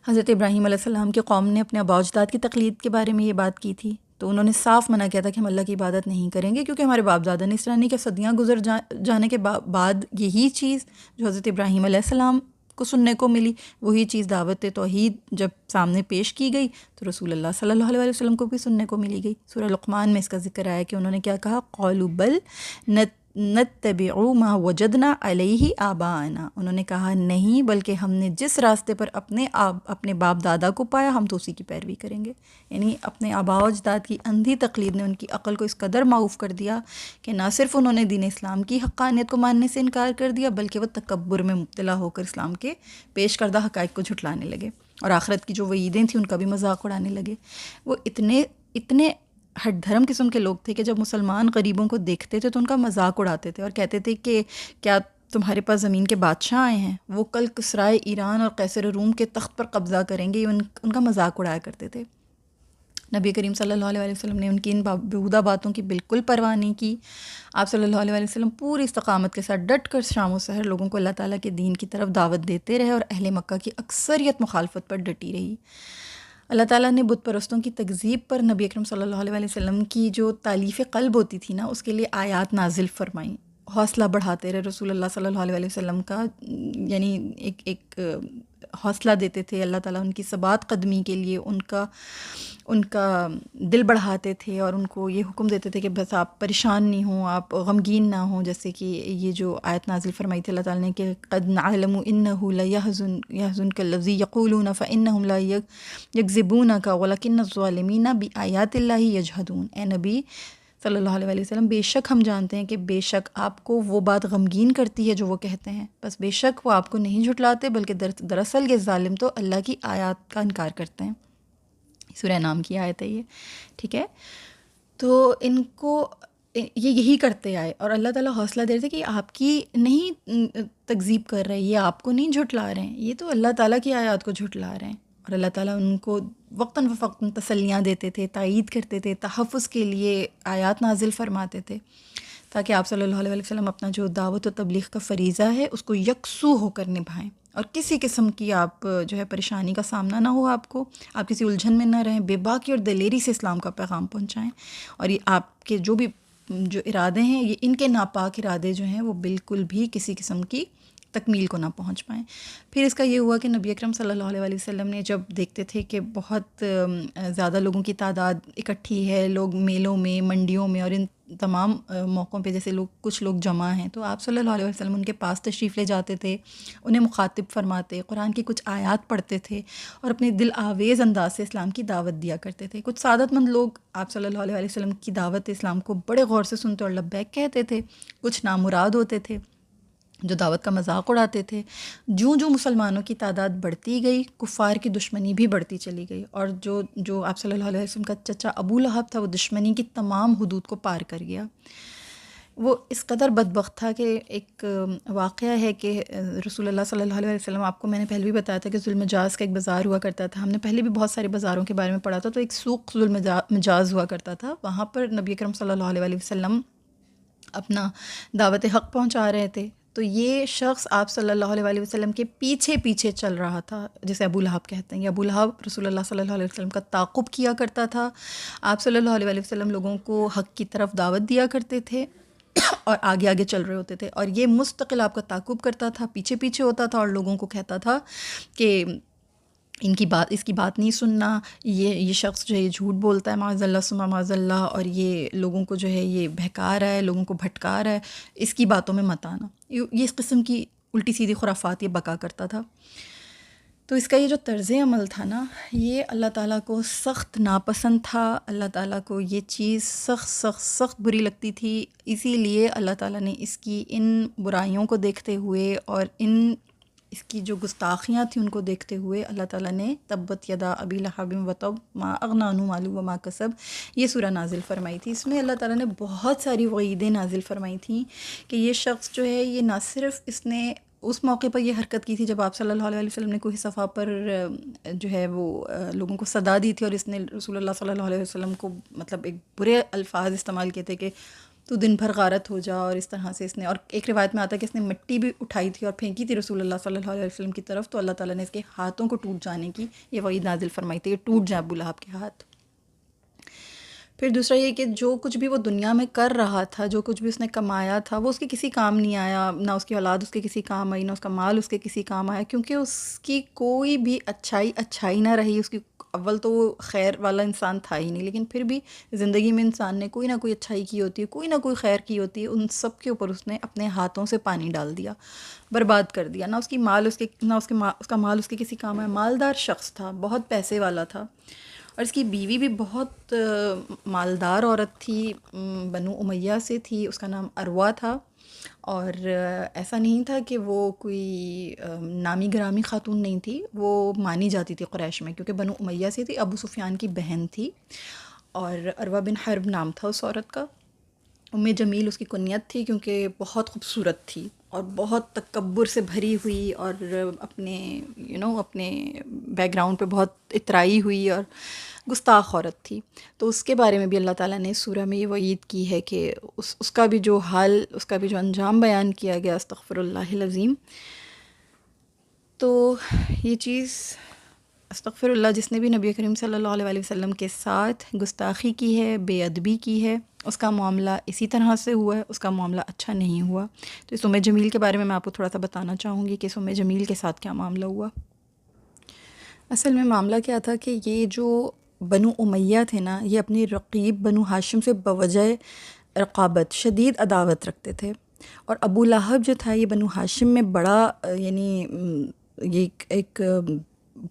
حضرت ابراہیم علیہ السلام کی قوم نے اپنے آباء و اجداد کی تقلید کے بارے میں یہ بات کی تھی، تو انہوں نے صاف منع کیا تھا کہ ہم اللہ کی عبادت نہیں کریں گے، کیونکہ ہمارے باپ دادا نے اس طرح نہیں کہ صدیاں گزر جانے کے بعد یہی چیز جو حضرت ابراہیم علیہ السلام کو سننے کو ملی، وہی چیز دعوت توحید جب سامنے پیش کی گئی تو رسول اللہ صلی اللہ علیہ وسلم کو بھی سننے کو ملی گئی. سورہ لقمان میں اس کا ذکر آیا کہ انہوں نے کیا کہا، قالوا بل نتبع ما وجدنا علیہ آباءنا، انہوں نے کہا نہیں، بلکہ ہم نے جس راستے پر اپنے باپ دادا کو پایا ہم تو اسی کی پیروی کریں گے۔ یعنی اپنے آباء و اجداد کی اندھی تقلید نے ان کی عقل کو اس قدر معوف کر دیا کہ نہ صرف انہوں نے دین اسلام کی حقانیت کو ماننے سے انکار کر دیا، بلکہ وہ تکبر میں مبتلا ہو کر اسلام کے پیش کردہ حقائق کو جھٹلانے لگے، اور آخرت کی جو وعیدیں تھیں ان کا بھی مذاق اڑانے لگے۔ وہ اتنے ہٹ دھرم قسم کے لوگ تھے کہ جب مسلمان غریبوں کو دیکھتے تھے تو ان کا مذاق اڑاتے تھے اور کہتے تھے کہ کیا تمہارے پاس زمین کے بادشاہ آئے ہیں، وہ کل کسرائے ایران اور قیصر روم کے تخت پر قبضہ کریں گے، ان کا مذاق اڑایا کرتے تھے۔ نبی کریم صلی اللہ علیہ وسلم نے ان کی ان بیہودہ باتوں کی بالکل پرواہ نہیں کی۔ آپ صلی اللہ علیہ وسلم پوری استقامت کے ساتھ ڈٹ کر شام و سحر لوگوں کو اللہ تعالیٰ کے دین کی طرف دعوت دیتے رہے، اور اہل مکہ کی اکثریت مخالفت پر ڈٹی رہی۔ اللہ تعالیٰ نے بت پرستوں کی تکذیب پر نبی اکرم صلی اللہ علیہ وسلم کی جو تالیف قلب ہوتی تھی نا، اس کے لیے آیات نازل فرمائیں، حوصلہ بڑھاتے رہے رسول اللہ صلی اللہ علیہ وسلم کا، یعنی ایک حوصلہ دیتے تھے اللہ تعالیٰ ان کی ثبات قدمی کے لیے، ان کا دل بڑھاتے تھے، اور ان کو یہ حکم دیتے تھے کہ بس آپ پریشان نہیں ہوں، آپ غمگین نہ ہوں۔ جیسے کہ یہ جو آیت نازل فرمائی تھی اللہ تعالیٰ نے کہ قد نعلم انہ لیحزنک الذی یقولون فانہم لا یکذبونک ولکن الظالمین بآیات اللہ یجحدون۔ اے نبی صلی اللہ علیہ وسلم، بے شک ہم جانتے ہیں کہ بے شک آپ کو وہ بات غمگین کرتی ہے جو وہ کہتے ہیں، بس بے شک وہ آپ کو نہیں جھٹلاتے، بلکہ دراصل یہ ظالم تو اللہ کی آیات کا انکار کرتے ہیں۔ سورہ نام کی آیت ہے یہ، ٹھیک ہے۔ تو ان کو یہ یہی کرتے آئے، اور اللہ تعالیٰ حوصلہ دے رہے تھے کہ آپ کی نہیں تکذیب کر رہے، یہ آپ کو نہیں جھٹلا رہے ہیں، یہ تو اللہ تعالیٰ کی آیات کو جھٹلا رہے ہیں۔ اور اللہ تعالیٰ ان کو وقتاً فوقتاً تسلیاں دیتے تھے، تائید کرتے تھے، تحفظ کے لیے آیات نازل فرماتے تھے، تاکہ آپ صلی اللہ علیہ وسلم اپنا جو دعوت و تبلیغ کا فریضہ ہے اس کو یکسو ہو کر نبھائیں، اور کسی قسم کی آپ جو ہے پریشانی کا سامنا نہ ہو، آپ کسی الجھن میں نہ رہیں، بے باکی اور دلیری سے اسلام کا پیغام پہنچائیں، اور یہ آپ کے جو ارادے ہیں، یہ ان کے ناپاک ارادے جو ہیں وہ بالکل بھی کسی قسم کی تکمیل کو نہ پہنچ پائیں۔ پھر اس کا یہ ہوا کہ نبی اکرم صلی اللہ علیہ وسلم نے جب دیکھتے تھے کہ بہت زیادہ لوگوں کی تعداد اکٹھی ہے، لوگ میلوں میں، منڈیوں میں اور ان تمام موقعوں پہ جیسے کچھ لوگ جمع ہیں، تو آپ صلی اللہ علیہ وسلم ان کے پاس تشریف لے جاتے تھے، انہیں مخاطب فرماتے، قرآن کی کچھ آیات پڑھتے تھے، اور اپنے دل آویز انداز سے اسلام کی دعوت دیا کرتے تھے۔ کچھ سعادت مند لوگ آپ صلی اللہ علیہ وسلم کی دعوت اسلام کو بڑے غور سے سنتے اور لبیک کہتے تھے، کچھ نامراد ہوتے تھے جو دعوت کا مذاق اڑاتے تھے۔ جو مسلمانوں کی تعداد بڑھتی گئی، کفار کی دشمنی بھی بڑھتی چلی گئی، اور جو آپ صلی اللہ علیہ وسلم کا چچا ابو لہب تھا، وہ دشمنی کی تمام حدود کو پار کر گیا۔ وہ اس قدر بدبخت تھا کہ ایک واقعہ ہے کہ رسول اللہ صلی اللہ علیہ وسلم، آپ کو میں نے پہلے بھی بتایا تھا کہ ذوالمجاز کا ایک بازار ہوا کرتا تھا، ہم نے پہلے بھی بہت سارے بازاروں کے بارے میں پڑھا تھا، تو ایک سوق ذوالمجاز ہوا کرتا تھا، وہاں پر نبی اکرم صلی اللہ علیہ وسلم اپنا دعوت حق پہنچا رہے تھے، تو یہ شخص آپ صلی اللہ علیہ وسلم کے پیچھے پیچھے چل رہا تھا، جسے ابو لہب کہتے ہیں۔ یہ ابو لہب رسول اللہ صلی اللہ علیہ وسلم کا تعاقب کیا کرتا تھا، آپ صلی اللہ علیہ وسلم لوگوں کو حق کی طرف دعوت دیا کرتے تھے اور آگے آگے چل رہے ہوتے تھے، اور یہ مستقل آپ کا تعاقب کرتا تھا، پیچھے پیچھے ہوتا تھا، اور لوگوں کو کہتا تھا کہ اس کی بات نہیں سننا، یہ شخص جو ہے یہ جھوٹ بولتا ہے، معاذ اللہ ثم معاذ اللہ، اور یہ لوگوں کو جو ہے یہ بہکا رہا ہے، لوگوں کو بھٹکا رہا ہے، اس کی باتوں میں مت آنا۔ یہ اس قسم کی الٹی سیدھی خرافات یہ بکا کرتا تھا۔ تو اس کا یہ جو طرز عمل تھا نا، یہ اللہ تعالیٰ کو سخت ناپسند تھا، اللہ تعالیٰ کو یہ چیز سخت سخت سخت بری لگتی تھی، اسی لیے اللہ تعالیٰ نے اس کی ان برائیوں کو دیکھتے ہوئے اور اس کی جو گستاخیاں تھیں ان کو دیکھتے ہوئے اللہ تعالیٰ نے تبت یدا ابی لہب وتب ما اغنی عنہ مالہ وما کسب یہ سورہ نازل فرمائی تھی۔ اس میں اللہ تعالیٰ نے بہت ساری وعیدیں نازل فرمائی تھیں کہ یہ شخص جو ہے یہ نہ صرف اس نے اس موقع پر یہ حرکت کی تھی جب آپ صلی اللہ علیہ وسلم نے کوئی صفحہ پر جو ہے وہ لوگوں کو صدا دی تھی، اور اس نے رسول اللہ صلی اللہ علیہ وسلم کو مطلب ایک برے الفاظ استعمال کیے تھے کہ تو دن بھر غارت ہو جا، اور اس طرح سے اس نے، اور ایک روایت میں آتا ہے کہ اس نے مٹی بھی اٹھائی تھی اور پھینکی تھی رسول اللہ صلی اللہ علیہ وسلم کی طرف، تو اللہ تعالیٰ نے اس کے ہاتھوں کو ٹوٹ جانے کی یہ وعید نازل فرمائی تھی کہ ٹوٹ جائیں ابو لہب کے ہاتھ۔ پھر دوسرا یہ کہ جو کچھ بھی وہ دنیا میں کر رہا تھا، جو کچھ بھی اس نے کمایا تھا، وہ اس کے کسی کام نہیں آیا، نہ اس کی اولاد اس کے کسی کام آئی، نہ اس کا مال اس کے کسی کام آیا، کیونکہ اس کی کوئی بھی اچھائی نہ رہی، اس کی اول تو وہ خیر والا انسان تھا ہی نہیں، لیکن پھر بھی زندگی میں انسان نے کوئی نہ کوئی اچھائی کی ہوتی ہے، کوئی نہ کوئی خیر کی ہوتی ہے، ان سب کے اوپر اس نے اپنے ہاتھوں سے پانی ڈال دیا، برباد کر دیا۔ نہ اس کی مال اس کے نہ اس کے اس کا مال اس کے کسی کام ہے، مالدار شخص تھا، بہت پیسے والا تھا، اور اس کی بیوی بھی بہت مالدار عورت تھی، بنو امیہ سے تھی، اس کا نام عروہ تھا، اور ایسا نہیں تھا کہ وہ کوئی نامی گرامی خاتون نہیں تھی، وہ مانی جاتی تھی قریش میں، کیونکہ بنو امیہ سے تھی، ابو سفیان کی بہن تھی، اور عروہ بن حرب نام تھا اس عورت کا۔ جمیل اس کی کنیت تھی، کیونکہ بہت خوبصورت تھی اور بہت تکبر سے بھری ہوئی، اور اپنے اپنے بیک گراؤنڈ پہ بہت اترائی ہوئی اور گستاخ عورت تھی۔ تو اس کے بارے میں بھی اللہ تعالیٰ نے سورہ میں یہ وعید کی ہے کہ اس کا بھی جو حال، اس کا بھی جو انجام بیان کیا گیا، استغفر اللہ العظیم۔ تو یہ چیز، استغفر اللہ، جس نے بھی نبی کریم صلی اللہ علیہ وسلم کے ساتھ گستاخی کی ہے، بے ادبی کی ہے، اس کا معاملہ اسی طرح سے ہوا ہے، اس کا معاملہ اچھا نہیں ہوا۔ تو اس جمیل کے بارے میں آپ کو تھوڑا سا بتانا چاہوں گی کہ اس جمیل کے ساتھ کیا معاملہ ہوا۔ اصل میں معاملہ کیا تھا کہ یہ جو بنو امیہ تھے نا، یہ اپنی رقیب بنو ہاشم سے بوجہ رقابت شدید عداوت رکھتے تھے، اور ابو لہب جو تھا یہ بنو ہاشم میں بڑا یعنی یہ ایک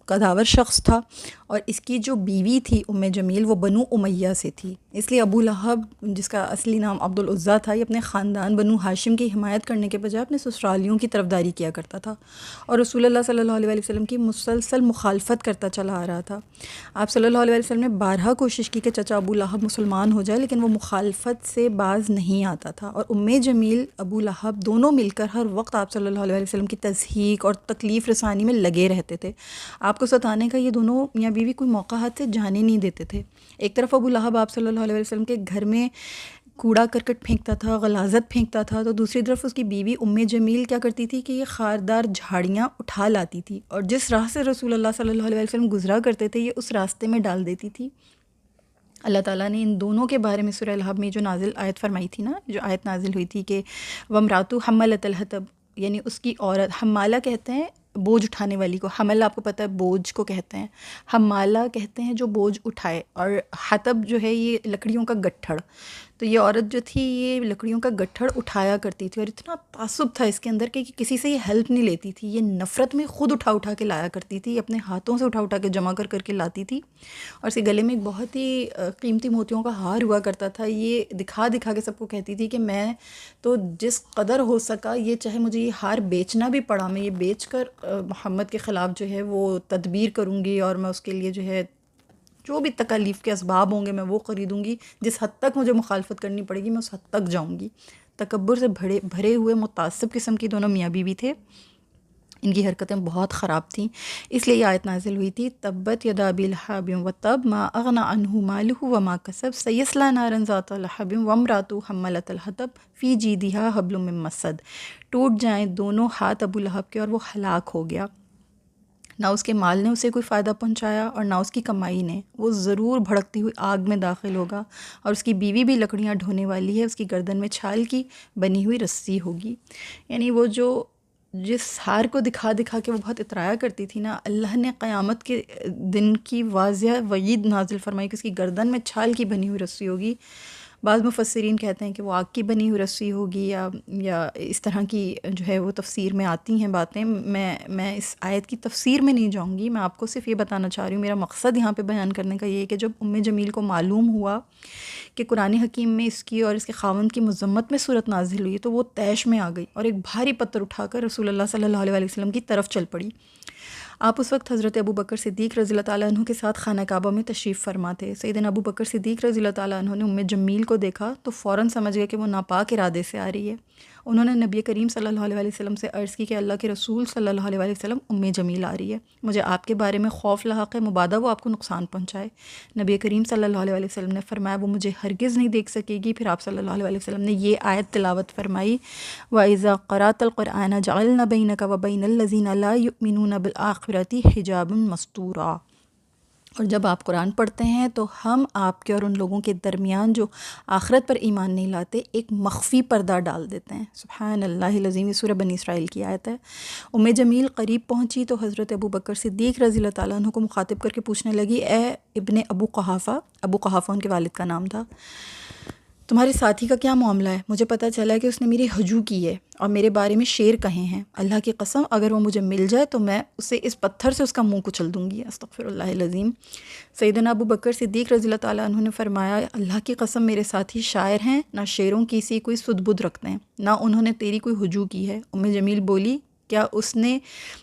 قداور شخص تھا، اور اس کی جو بیوی تھی جمیل وہ بنو امیہ سے تھی، اس لیے ابو لہب جس کا اصلی نام عبد العزیٰ تھا، یہ اپنے خاندان بنو ہاشم کی حمایت کرنے کے بجائے اپنے سسرالیوں کی طرفداری کیا کرتا تھا، اور رسول اللہ صلی اللہ علیہ وسلم کی مسلسل مخالفت کرتا چلا آ رہا تھا۔ آپ صلی اللہ علیہ وسلم نے بارہا کوشش کی کہ چچا ابو لہب مسلمان ہو جائے، لیکن وہ مخالفت سے باز نہیں آتا تھا، اور جمیل ابو لہب دونوں مل کر ہر وقت آپ صلی اللہ علیہ وسلم کی تضحیک اور تکلیف رسانی میں لگے رہتے تھے۔ آپ کو ستانے کا یہ دونوں میاں بیوی کوئی موقع ہاتھ سے جانے نہیں دیتے تھے۔ ایک طرف ابو لہب آپ صلی اللہ علیہ وسلم کے گھر میں کوڑا کرکٹ پھینکتا تھا، غلاظت پھینکتا تھا، تو دوسری طرف اس کی بیوی جمیل کیا کرتی تھی کہ یہ خاردار جھاڑیاں اٹھا لاتی تھی، اور جس راہ سے رسول اللہ صلی اللہ علیہ وسلم گزرا کرتے تھے یہ اس راستے میں ڈال دیتی تھی۔ اللہ تعالیٰ نے ان دونوں کے بارے میں سورہ لہب میں جو نازل آیت فرمائی تھی نا، جو آیت نازل ہوئی تھی کہ وَامْرَأَتُهُ حَمَّلَتَ الْحَطَبَ، یعنی اس کی عورت، حمالہ کہتے ہیں بوجھ اٹھانے والی کو، حمل آپ کو پتہ ہے بوجھ کو کہتے ہیں، حمالہ کہتے ہیں جو بوجھ اٹھائے، اور حطب جو ہے یہ لکڑیوں کا گٹھڑ، تو یہ عورت جو تھی یہ لکڑیوں کا گٹھڑ اٹھایا کرتی تھی، اور اتنا تعصب تھا اس کے اندر کہ کسی سے یہ ہیلپ نہیں لیتی تھی، یہ نفرت میں خود اٹھا اٹھا کے لایا کرتی تھی، اپنے ہاتھوں سے اٹھا اٹھا کے جمع کر کر کے لاتی تھی، اور اس کے گلے میں ایک بہت ہی قیمتی موتیوں کا ہار ہوا کرتا تھا، یہ دکھا دکھا کے سب کو کہتی تھی کہ میں تو جس قدر ہو سکا، یہ چاہے مجھے یہ ہار بیچنا بھی پڑا، میں یہ بیچ کر محمد کے خلاف جو ہے وہ تدبیر کروں گی، اور میں اس کے لیے جو ہے جو بھی تکالیف کے اسباب ہوں گے میں وہ خریدوں گی، جس حد تک مجھے مخالفت کرنی پڑے گی میں اس حد تک جاؤں گی۔ تکبر سے بھرے ہوئے متعصب قسم کی دونوں میاں بیوی تھے، ان کی حرکتیں بہت خراب تھیں، اس لیے یہ آیت نازل ہوئی تھی تبت یدا ابی لہب وتب ما اغنی عنہ مالہ وما کسب سیصلی نارا ذات لہب وامرأتہ حملۃ الحطب فی جیدہا حبل من مسد، ٹوٹ جائیں دونوں ہاتھ ابو لہب کے اور وہ ہلاک ہو گیا، نہ اس کے مال نے اسے کوئی فائدہ پہنچایا اور نہ اس کی کمائی نے، وہ ضرور بھڑکتی ہوئی آگ میں داخل ہوگا، اور اس کی بیوی بھی لکڑیاں ڈھونے والی ہے، اس کی گردن میں چھال کی بنی ہوئی رسی ہوگی۔ یعنی وہ جو جس ہار کو دکھا دکھا کے وہ بہت اترایا کرتی تھی نا، اللہ نے قیامت کے دن کی واضح وعید نازل فرمائی کہ اس کی گردن میں چھال کی بنی ہوئی رسی ہوگی۔ بعض مفسرین کہتے ہیں کہ وہ آگ کی بنی ہوئی رسی ہوگی، یا اس طرح کی جو ہے وہ تفسیر میں آتی ہیں باتیں، میں اس آیت کی تفسیر میں نہیں جاؤں گی، میں آپ کو صرف یہ بتانا چاہ رہی ہوں، میرا مقصد یہاں پہ بیان کرنے کا یہ ہے کہ جب جمیل کو معلوم ہوا کہ قرآن حکیم میں اس کی اور اس کے خاوند کی مذمت میں صورت نازل ہوئی، تو وہ طیش میں آ گئی اور ایک بھاری پتھر اٹھا کر رسول اللہ صلی اللہ علیہ وسلم کی طرف چل پڑی۔ آپ اس وقت حضرت ابو بکر صدیق رضی اللہ تعالیٰ عنہ کے ساتھ خانہ کعبہ میں تشریف فرما تھے۔ سیدنا ابو بکر صدیق رضی اللہ تعالیٰ عنہ نے جمیل کو دیکھا تو فوراً سمجھ گئے کہ وہ ناپاک ارادے سے آ رہی ہے۔ انہوں نے نبی کریم صلی اللہ علیہ وسلم سے عرض کی کہ اللہ کے رسول صلی اللہ علیہ وسلم جمیل آ رہی ہے، مجھے آپ کے بارے میں خوف لاحق ہے، مبادا وہ آپ کو نقصان پہنچائے۔ نبی کریم صلی اللہ علیہ وسلم نے فرمایا وہ مجھے ہرگز نہیں دیکھ سکے گی۔ پھر آپ صلی اللہ علیہ وسلم نے یہ آیت تلاوت فرمائی وَإِذَا قَرَأْتَ الْقُرْآنَ جَعَلْنَا بَيْنَكَ وَبَيْنَ الَّذِينَ لَا يُؤْمِنُونَ بِالْآخِرَةِ حِجَابًا مَسْتُورًا۔ اور جب آپ قرآن پڑھتے ہیں تو ہم آپ کے اور ان لوگوں کے درمیان جو آخرت پر ایمان نہیں لاتے ایک مخفی پردہ ڈال دیتے ہیں۔ سبحان اللہ العظیم، یہ سورہ بنی اسرائیل کی آیت ہے۔ ام جمیل قریب پہنچی تو حضرت ابو بکر صدیق رضی اللہ تعالیٰ عنہ کو مخاطب کر کے پوچھنے لگی، اے ابن ابو قحافہ، ابو قحافہ ان کے والد کا نام تھا، تمہارے ساتھی کا کیا معاملہ ہے؟ مجھے پتہ چلا کہ اس نے میری ہجو کی ہے اور میرے بارے میں شعر کہے ہیں، اللہ کی قسم اگر وہ مجھے مل جائے تو میں اسے اس پتھر سے اس کا منہ کچل دوں گی۔ استغفر اللہ العظیم۔ سیدنا ابو بکر صدیق رضی اللہ تعالیٰ عنہ نے فرمایا، اللہ کی قسم میرے ساتھی شاعر ہیں، نہ شعروں کی سی کوئی سد بد رکھتے ہیں، نہ انہوں نے تیری کوئی ہجو کی ہے۔ ام جمیل بولی، کیا اس نے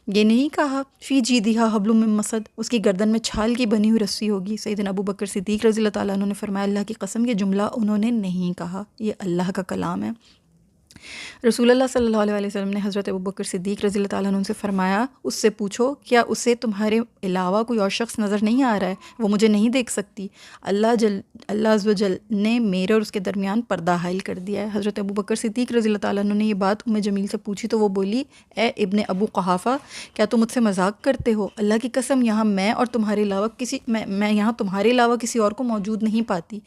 یہ نہیں کہا فی جیدہا حبل من مسد، اس کی گردن میں چھال کی بنی ہوئی رسی ہوگی؟ سیدنا ابو بکر صدیق رضی اللہ تعالیٰ عنہ نے فرمایا، اللہ کی قسم یہ جملہ انہوں نے نہیں کہا، یہ اللہ کا کلام ہے۔ رسول اللہ صلی اللہ علیہ وسلم نے حضرت ابوبکر صدیق رضی اللہ تعالیٰ عنہ سے فرمایا، اس سے پوچھو کیا اسے تمہارے علاوہ کوئی اور شخص نظر نہیں آ رہا ہے؟ وہ مجھے نہیں دیکھ سکتی۔ اللہ عز و جل نے میرے اور اس کے درمیان پردہ حائل کر دیا ہے۔ حضرت ابوبکر صدیق رضی اللہ تعالیٰ عنہ نے یہ بات ام جمیل سے پوچھی تو وہ بولی، اے ابن ابو قحافہ، کیا تم مجھ سے مذاق کرتے ہو؟ اللہ کی قسم یہاں میں اور تمہارے علاوہ میں یہاں تمہارے علاوہ کسی اور کو موجود نہیں پاتی۔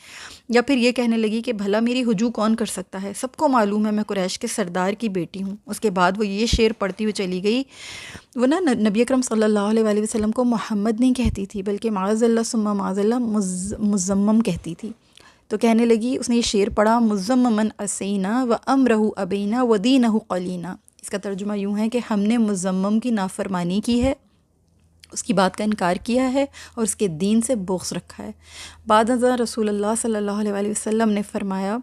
یا پھر یہ کہنے لگی کہ بھلا میری ہجو کون کر سکتا ہے؟ سب کو معلوم ہے میں قریش کے سردار کی بیٹی ہوں۔ اس کے بعد وہ یہ شعر پڑھتی ہوئی چلی گئی۔ وہ نبی اکرم صلی اللہ علیہ وسلم کو محمد نہیں کہتی تھی بلکہ معاذ اللہ ثم معاذ اللہ مزمم کہتی تھی۔ تو کہنے لگی، اس نے یہ شعر پڑھا، مزممن اسینا و امرہ ابینا و دینہ قلینا۔ اس کا ترجمہ یوں ہے کہ ہم نے مزمم کی نافرمانی کی ہے، اس کی بات کا انکار کیا ہے اور اس کے دین سے بغض رکھا ہے۔ بعد ازاں رسول اللہ صلی اللہ علیہ وسلم نے فرمایا،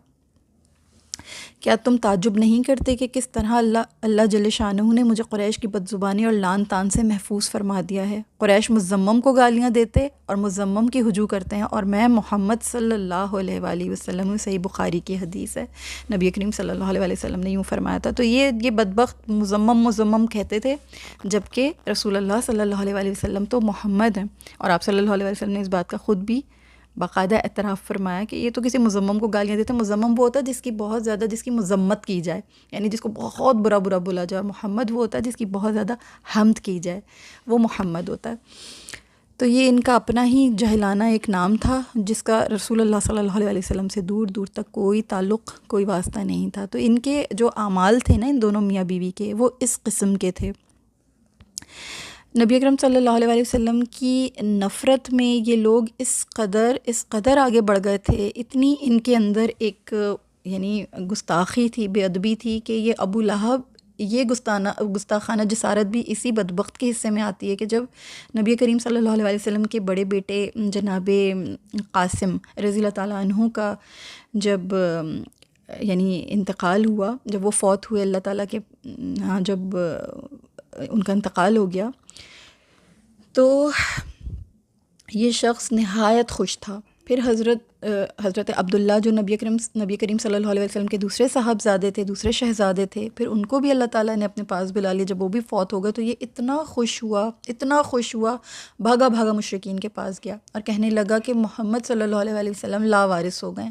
کیا تم تعجب نہیں کرتے کہ کس طرح اللہ جل شانہ نے مجھے قریش کی بدزبانی اور لعن طعن سے محفوظ فرما دیا ہے؟ قریش مزمم کو گالیاں دیتے اور مزمم کی ہجو کرتے ہیں، اور میں محمد صلی اللہ علیہ وآلہ وسلم، صحیح بخاری کی حدیث ہے، نبی کریم صلی اللہ علیہ وسلم نے یوں فرمایا تھا۔ تو یہ بدبخت مزمم کہتے تھے، جبکہ رسول اللہ صلی اللہ علیہ وآلہ وسلم تو محمد ہیں، اور آپ صلی اللہ علیہ وسلم نے اس بات کا خود بھی باقاعدہ اعتراف فرمایا کہ یہ تو کسی مزمم کو گالیاں دیتے ہیں۔ مزمم وہ ہوتا ہے جس کی بہت زیادہ جس کی مذمت کی جائے، یعنی جس کو بہت برا بولا جائے۔ محمد وہ ہوتا ہے جس کی بہت زیادہ حمد کی جائے، وہ محمد ہوتا ہے۔ تو یہ ان کا اپنا ہی جاہلانہ ایک نام تھا جس کا رسول اللہ صلی اللہ علیہ وسلم سے دور دور تک کوئی تعلق، کوئی واسطہ نہیں تھا۔ تو ان کے جو اعمال تھے نا ان دونوں میاں بیوی کے، وہ اس قسم کے تھے۔ نبی اکرم صلی اللہ علیہ وسلم کی نفرت میں یہ لوگ اس قدر آگے بڑھ گئے تھے، اتنی ان کے اندر ایک یعنی گستاخی تھی، بے ادبی تھی، کہ یہ ابو لہب، یہ گستاخانہ جسارت بھی اسی بدبخت کے حصے میں آتی ہے کہ جب نبی کریم صلی اللہ علیہ وسلم کے بڑے بیٹے جناب قاسم رضی اللہ تعالیٰ عنہ کا جب یعنی انتقال ہوا، جب وہ فوت ہوئے اللہ تعالیٰ کے ہاں، جب ان کا انتقال ہو گیا تو یہ شخص نہایت خوش تھا۔ پھر حضرت عبداللہ جو نبی کریم صلی اللہ علیہ وسلم کے دوسرے صاحبزادے تھے، دوسرے شہزادے تھے، پھر ان کو بھی اللہ تعالیٰ نے اپنے پاس بلا لیا۔ جب وہ بھی فوت ہو گئے تو یہ اتنا خوش ہوا، بھاگا مشرکین کے پاس گیا اور کہنے لگا کہ محمد صلی اللہ علیہ وسلم لاوارث ہو گئے،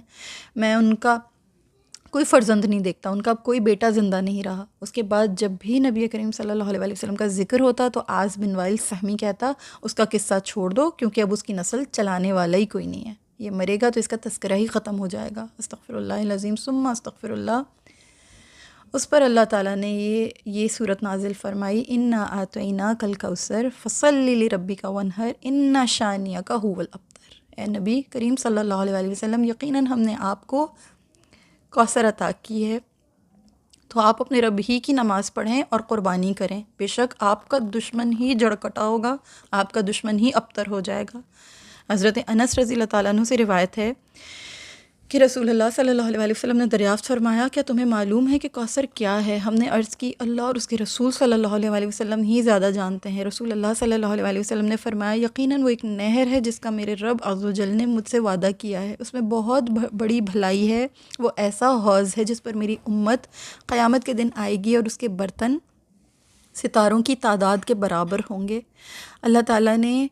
میں ان کا کوئی فرزند نہیں دیکھتا، ان کا اب کوئی بیٹا زندہ نہیں رہا۔ اس کے بعد جب بھی نبی کریم صلی اللہ علیہ وسلم کا ذکر ہوتا تو عاص بن وائل سہمی کہتا، اس کا قصہ چھوڑ دو کیونکہ اب اس کی نسل چلانے والا ہی کوئی نہیں ہے، یہ مرے گا تو اس کا تذکرہ ہی ختم ہو جائے گا۔ استغفر اللہ العظیم ثم استغفر اللہ۔ اس پر اللہ تعالیٰ نے یہ صورت نازل فرمائی، انا اعطیناک الکوثر فصلی لربک وانحر ان شانئک ھو الابتر۔ اے نبی کریم صلی اللہ علیہ وسلم، یقیناً ہم نے آپ کو کوثر عطا کی ہے تو آپ اپنے رب ہی کی نماز پڑھیں اور قربانی کریں، بے شک آپ کا دشمن ہی جڑ کٹا ہوگا، آپ کا دشمن ہی ابتر ہو جائے گا۔ حضرت انس رضی اللہ تعالیٰ عنہ سے روایت ہے کہ رسول اللہ صلی اللہ علیہ وسلم نے دریافت فرمایا، کیا تمہیں معلوم ہے کہ کوثر کیا ہے؟ ہم نے عرض کی، اللہ اور اس کے رسول صلی اللہ علیہ وسلم ہی زیادہ جانتے ہیں۔ رسول اللہ صلی اللہ علیہ وسلم نے فرمایا، یقیناً وہ ایک نہر ہے جس کا میرے رب عز و جل نے مجھ سے وعدہ کیا ہے، اس میں بہت بڑی بھلائی ہے، وہ ایسا حوض ہے جس پر میری امت قیامت کے دن آئے گی اور اس کے برتن ستاروں کی تعداد کے برابر ہوں گے۔ اللہ تعالیٰ نے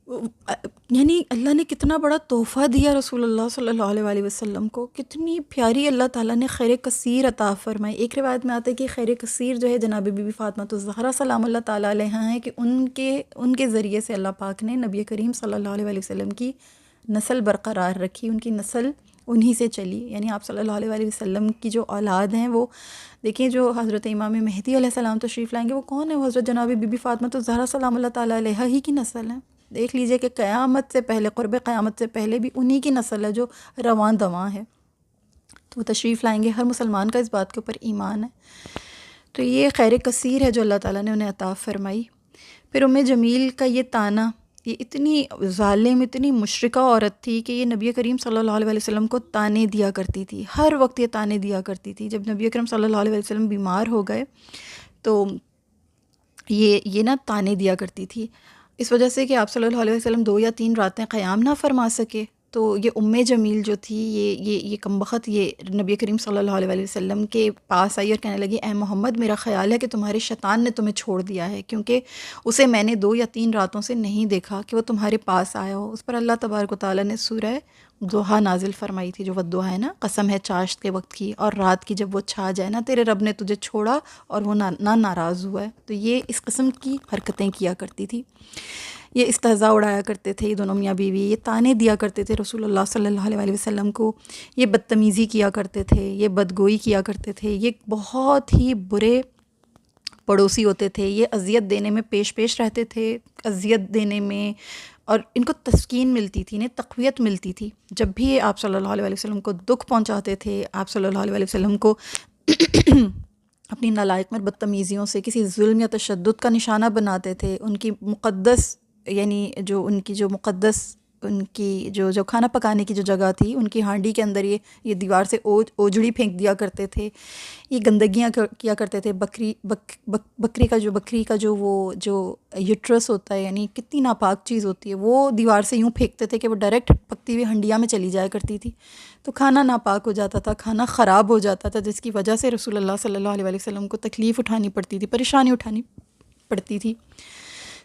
یعنی اللہ نے کتنا بڑا تحفہ دیا رسول اللہ صلی اللہ علیہ وسلم کو، کتنی پیاری اللہ تعالیٰ نے خیر کثیر عطا فرمائی۔ ایک روایت میں آتا ہے کہ خیر کثیر جو ہے جناب بی بی فاطمہ الزہرا سلام اللہ تعالیٰ علیہا ہیں، کہ ان کے ذریعے سے اللہ پاک نے نبی کریم صلی اللہ علیہ وسلم کی نسل برقرار رکھی، ان کی نسل انہی سے چلی۔ یعنی آپ صلی اللہ علیہ وسلم کی جو اولاد ہیں وہ دیکھیں، جو حضرت امام مہدی علیہ السلام تشریف لائیں گے وہ کون ہے؟ وہ حضرت جناب بی بی فاطمہ الزہرا سلام اللہ تعالیٰ علیہا ہی کی نسل ہیں۔ دیکھ لیجئے کہ قیامت سے پہلے، قرب قیامت سے پہلے بھی انہی کی نسل ہے جو رواں دواں ہے، تو وہ تشریف لائیں گے۔ ہر مسلمان کا اس بات کے اوپر ایمان ہے۔ تو یہ خیر کثیر ہے جو اللہ تعالیٰ نے انہیں عطا فرمائی۔ پھر ام جمیل کا یہ طعنہ، یہ اتنی ظالم، اتنی مشرکہ عورت تھی کہ یہ نبی کریم صلی اللہ علیہ وسلم کو طعنے دیا کرتی تھی، ہر وقت یہ طعنے دیا کرتی تھی۔ جب نبی کریم صلی اللہ علیہ وسلم بیمار ہو گئے تو یہ نا طعنے دیا کرتی تھی، اس وجہ سے کہ آپ صلی اللہ علیہ وسلم 2 یا 3 راتیں قیام نہ فرما سکے۔ تو یہ ام جمیل جو تھی، یہ کمبخت یہ نبی کریم صلی اللہ علیہ وسلم کے پاس آئی اور کہنے لگی، اے محمد میرا خیال ہے کہ تمہارے شیطان نے تمہیں چھوڑ دیا ہے، کیونکہ اسے میں نے 2 یا 3 راتوں سے نہیں دیکھا کہ وہ تمہارے پاس آیا ہو۔ اس پر اللہ تبارک و تعالیٰ نے سورہ ضحیٰ نازل فرمائی تھی، جو والضحیٰ ہے نا، قسم ہے چاشت کے وقت کی اور رات کی جب وہ چھا جائے نا، تیرے رب نے تجھے چھوڑا اور وہ نہ ناراض ہوا ہے۔ تو یہ اس قسم کی حرکتیں کیا کرتی تھی، یہ استہزاء اڑایا کرتے تھے یہ دونوں میاں بیوی، یہ طعنے دیا کرتے تھے رسول اللہ صلی اللہ علیہ وسلم کو، یہ بدتمیزی کیا کرتے تھے، یہ بدگوئی کیا کرتے تھے، یہ بہت ہی برے پڑوسی ہوتے تھے، یہ اذیت دینے میں پیش رہتے تھے، اذیت دینے میں، اور ان کو تسکین ملتی تھی، انہیں تقویت ملتی تھی۔ جب بھی آپ صلی اللہ علیہ وسلم کو دکھ پہنچاتے تھے، آپ صلی اللہ علیہ وسلم کو اپنی نالائق اور بدتمیزیوں سے کسی ظلم یا تشدد کا نشانہ بناتے تھے، ان کی مقدس، یعنی جو ان کی جو مقدس، ان کی جو کھانا پکانے کی جو جگہ تھی، ان کی ہانڈی کے اندر یہ دیوار سے اوجڑی پھینک دیا کرتے تھے، یہ گندگیاں کیا کرتے تھے۔ بکری کا جو وہ جو یوٹرس ہوتا ہے، یعنی کتنی ناپاک چیز ہوتی ہے، وہ دیوار سے یوں پھینکتے تھے کہ وہ ڈائریکٹ پکتی ہوئی ہنڈیا میں چلی جایا کرتی تھی، تو کھانا ناپاک ہو جاتا تھا، کھانا خراب ہو جاتا تھا، جس کی وجہ سے رسول اللہ صلی اللہ علیہ وسلم کو تکلیف اٹھانی پڑتی تھی، پریشانی اٹھانی پڑتی تھی۔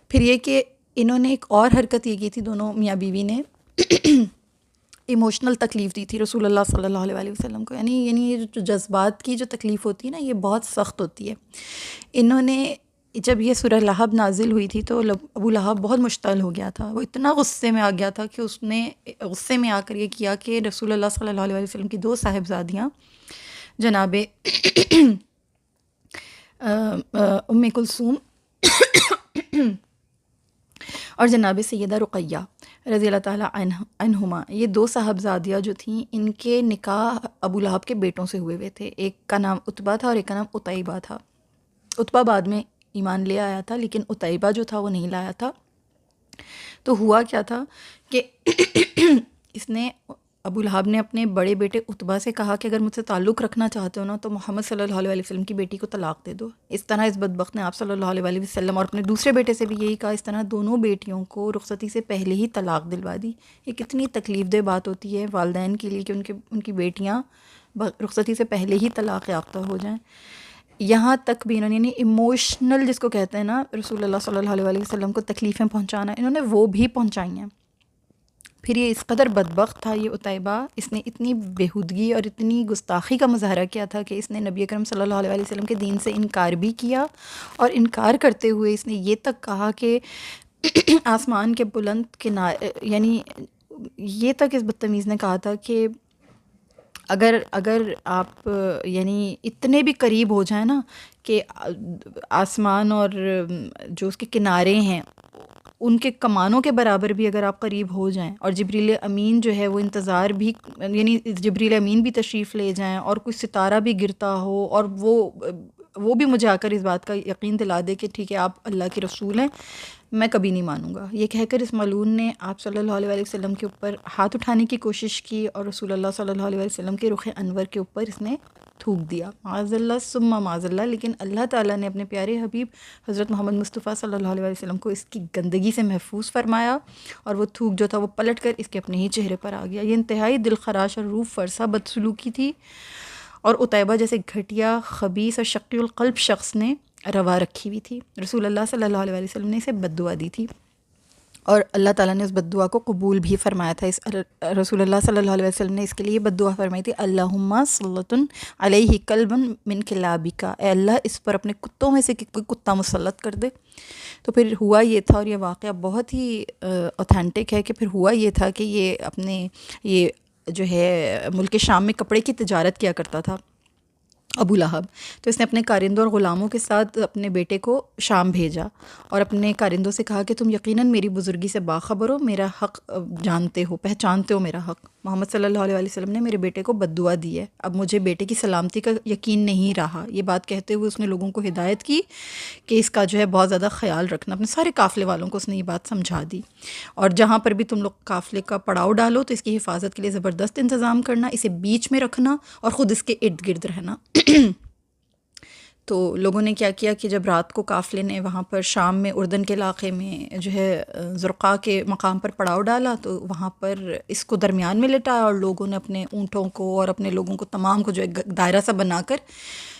پھر یہ کہ انہوں نے ایک اور حرکت یہ کی تھی، دونوں میاں بیوی نے ایموشنل تکلیف دی تھی رسول اللہ صلی اللہ علیہ وسلم کو، یعنی یہ جو جذبات کی جو تکلیف ہوتی ہے نا، یہ بہت سخت ہوتی ہے۔ انہوں نے جب یہ سورہ لہب نازل ہوئی تھی تو ابو لہب بہت مشتعل ہو گیا تھا، وہ اتنا غصے میں آ گیا تھا کہ اس نے غصے میں آ کر یہ کیا کہ رسول اللہ صلی اللہ علیہ وسلم کی 2 صاحبزادیاں جناب ام کلثوم اور جناب سیدہ رقیہ رضی اللہ تعالیٰ عنہما، یہ 2 صاحبزادیاں جو تھیں، ان کے نکاح ابو لہب کے بیٹوں سے ہوئے تھے، ایک کا نام عتبہ تھا اور ایک کا نام عتیبہ تھا۔ عتبہ بعد میں ایمان لے آیا تھا، لیکن عتیبہ جو تھا وہ نہیں لایا تھا۔ تو ہوا کیا تھا کہ اس نے، ابو لہب نے اپنے بڑے بیٹے عتبہ سے کہا کہ اگر مجھ سے تعلق رکھنا چاہتے ہو نا تو محمد صلی اللہ علیہ وسلم کی بیٹی کو طلاق دے دو۔ اس طرح اس بدبخت نے آپ صلی اللہ علیہ وسلم اور اپنے دوسرے بیٹے سے بھی یہی کہا، اس طرح دونوں بیٹیوں کو رخصتی سے پہلے ہی طلاق دلوا دی۔ یہ کتنی تکلیف دہ بات ہوتی ہے والدین کے لیے کہ ان کی بیٹیاں رخصتی سے پہلے ہی طلاق یافتہ ہو جائیں۔ یہاں تک بھی انہوں نے ایموشنل، جس کو کہتے ہیں نا، رسول اللہ صلی اللہ علیہ وسلم کو تکلیفیں پہنچانا، انہوں نے وہ بھی پہنچائی ہیں۔ پھر یہ اس قدر بدبخت تھا یہ عتیبہ، اس نے اتنی بےہودگی اور اتنی گستاخی کا مظاہرہ کیا تھا کہ اس نے نبی اکرم صلی اللہ علیہ وسلم کے دین سے انکار بھی کیا، اور انکار کرتے ہوئے اس نے یہ تک کہا کہ آسمان کے بلند کنارے، یعنی یہ تک اس بدتمیز نے کہا تھا کہ اگر آپ یعنی اتنے بھی قریب ہو جائیں نا کہ آسمان اور جو اس کے کنارے ہیں ان کے کمانوں کے برابر بھی اگر آپ قریب ہو جائیں، اور جبریل امین جو ہے وہ انتظار بھی، یعنی جبریل امین بھی تشریف لے جائیں اور کوئی ستارہ بھی گرتا ہو اور وہ بھی مجھے آ کر اس بات کا یقین دلا دے کہ ٹھیک ہے آپ اللہ کے رسول ہیں، میں کبھی نہیں مانوں گا، یہ کہہ کر اس ملعون نے آپ صلی اللہ علیہ وسلم کے اوپر ہاتھ اٹھانے کی کوشش کی اور رسول اللہ صلی اللہ علیہ وسلم کے رخ انور کے اوپر اس نے تھوک دیا، معاذ اللہ ثم معاذ اللہ۔ لیکن اللہ تعالیٰ نے اپنے پیارے حبیب حضرت محمد مصطفیٰ صلی اللہ علیہ وسلم کو اس کی گندگی سے محفوظ فرمایا، اور وہ تھوک جو تھا وہ پلٹ کر اس کے اپنے ہی چہرے پر آ گیا۔ یہ انتہائی دل خراش اور روح فرسا بدسلوکی تھی، اور عتیبہ جیسے گھٹیا، خبیث اور شقی القلب شخص نے روا رکھی ہوئی تھی۔ رسول اللہ صلی اللہ علیہ وسلم نے اسے بد دعا دی تھی، اور اللہ تعالیٰ نے اس بد دعا کو قبول بھی فرمایا تھا. اس رسول اللہ صلی اللہ علیہ وسلم نے اس کے لیے بد دعا فرمائی تھی، اللہم صلۃ علیہ کلبا من کلابک، اے اللہ اس پر اپنے کتوں میں سے کوئی کتا مسلط کر دے. تو پھر ہوا یہ تھا، اور یہ واقعہ بہت ہی اوتھینٹک ہے، کہ پھر ہوا یہ تھا کہ یہ اپنے یہ جو ہے ملک شام میں کپڑے کی تجارت کیا کرتا تھا ابو لہب. تو اس نے اپنے کارندوں اور غلاموں کے ساتھ اپنے بیٹے کو شام بھیجا اور اپنے کارندوں سے کہا کہ تم یقیناً میری بزرگی سے باخبر ہو، میرا حق جانتے ہو، پہچانتے ہو میرا حق. محمد صلی اللہ علیہ وسلم نے میرے بیٹے کو بد دعا دی ہے، اب مجھے بیٹے کی سلامتی کا یقین نہیں رہا. یہ بات کہتے ہوئے اس نے لوگوں کو ہدایت کی کہ اس کا جو ہے بہت زیادہ خیال رکھنا. اپنے سارے قافلے والوں کو اس نے یہ بات سمجھا دی، اور جہاں پر بھی تم لوگ قافلے کا پڑاؤ ڈالو تو اس کی حفاظت کے لیے زبردست انتظام کرنا، اسے بیچ میں رکھنا اور خود اس کے ارد گرد رہنا. تو لوگوں نے کیا کیا کہ جب رات کو قافلے نے وہاں پر شام میں اردن کے علاقے میں جو ہے زرقاء کے مقام پر پڑاؤ ڈالا، تو وہاں پر اس کو درمیان میں لٹایا، اور لوگوں نے اپنے اونٹوں کو اور اپنے لوگوں کو تمام کو جو ہے دائرہ سا بنا کر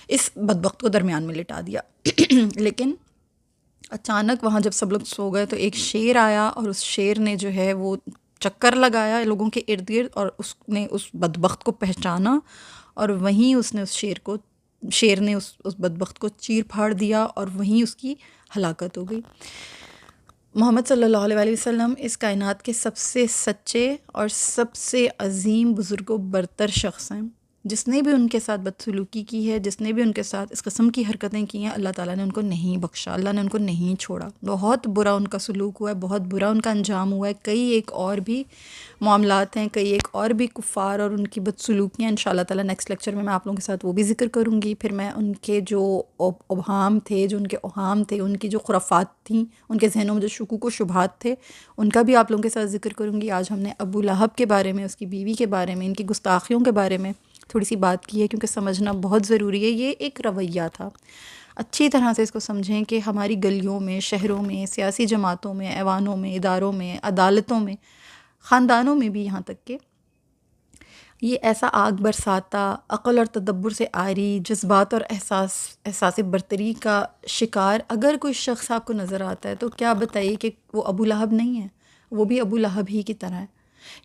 اس بدبخت کو درمیان میں لٹا دیا. لیکن اچانک وہاں جب سب لوگ سو گئے تو ایک شیر آیا، اور اس شیر نے جو ہے وہ چکر لگایا لوگوں کے ارد گرد، اور اس نے اس بدبخت کو پہچانا، اور وہیں اس نے شیر نے اس بدبخت کو چیر پھاڑ دیا، اور وہیں اس کی ہلاکت ہو گئی. محمد صلی اللہ علیہ وسلم اس کائنات کے سب سے سچے اور سب سے عظیم بزرگ و برتر شخص ہیں. جس نے بھی ان کے ساتھ بدسلوکی کی ہے، جس نے بھی ان کے ساتھ اس قسم کی حرکتیں کی ہیں، اللہ تعالیٰ نے ان کو نہیں بخشا، اللہ نے ان کو نہیں چھوڑا. بہت برا ان کا سلوک ہوا ہے، بہت برا ان کا انجام ہوا ہے. کئی ایک اور بھی معاملات ہیں، کئی ایک اور بھی کفار اور ان کی بدسلوکیاں انشاءاللہ تعالیٰ نیکسٹ لیکچر میں آپ لوگوں کے ساتھ وہ بھی ذکر کروں گی. پھر میں ان کے جو ابہام تھے، جو ان کے اوہام تھے، ان کی جو خرافات تھیں، ان کے ذہنوں میں جو شکوک و شبہات تھے، ان کا بھی آپ لوگوں کے ساتھ ذکر کروں گی. آج ہم نے ابو لہب کے بارے میں، اس کی بیوی کے بارے میں، ان کی گستاخیوں کے بارے میں تھوڑی سی بات کی ہے، کیونکہ سمجھنا بہت ضروری ہے. یہ ایک رویہ تھا، اچھی طرح سے اس کو سمجھیں کہ ہماری گلیوں میں، شہروں میں، سیاسی جماعتوں میں، ایوانوں میں، اداروں میں، عدالتوں میں، خاندانوں میں بھی، یہاں تک کہ یہ ایسا آگ برساتا، عقل اور تدبر سے عاری، جذبات اور احساس برتری کا شکار اگر کوئی شخص آپ کو نظر آتا ہے تو کیا بتائیے کہ وہ ابو لہب نہیں ہے، وہ بھی ابو لہب ہی کی طرح ہے.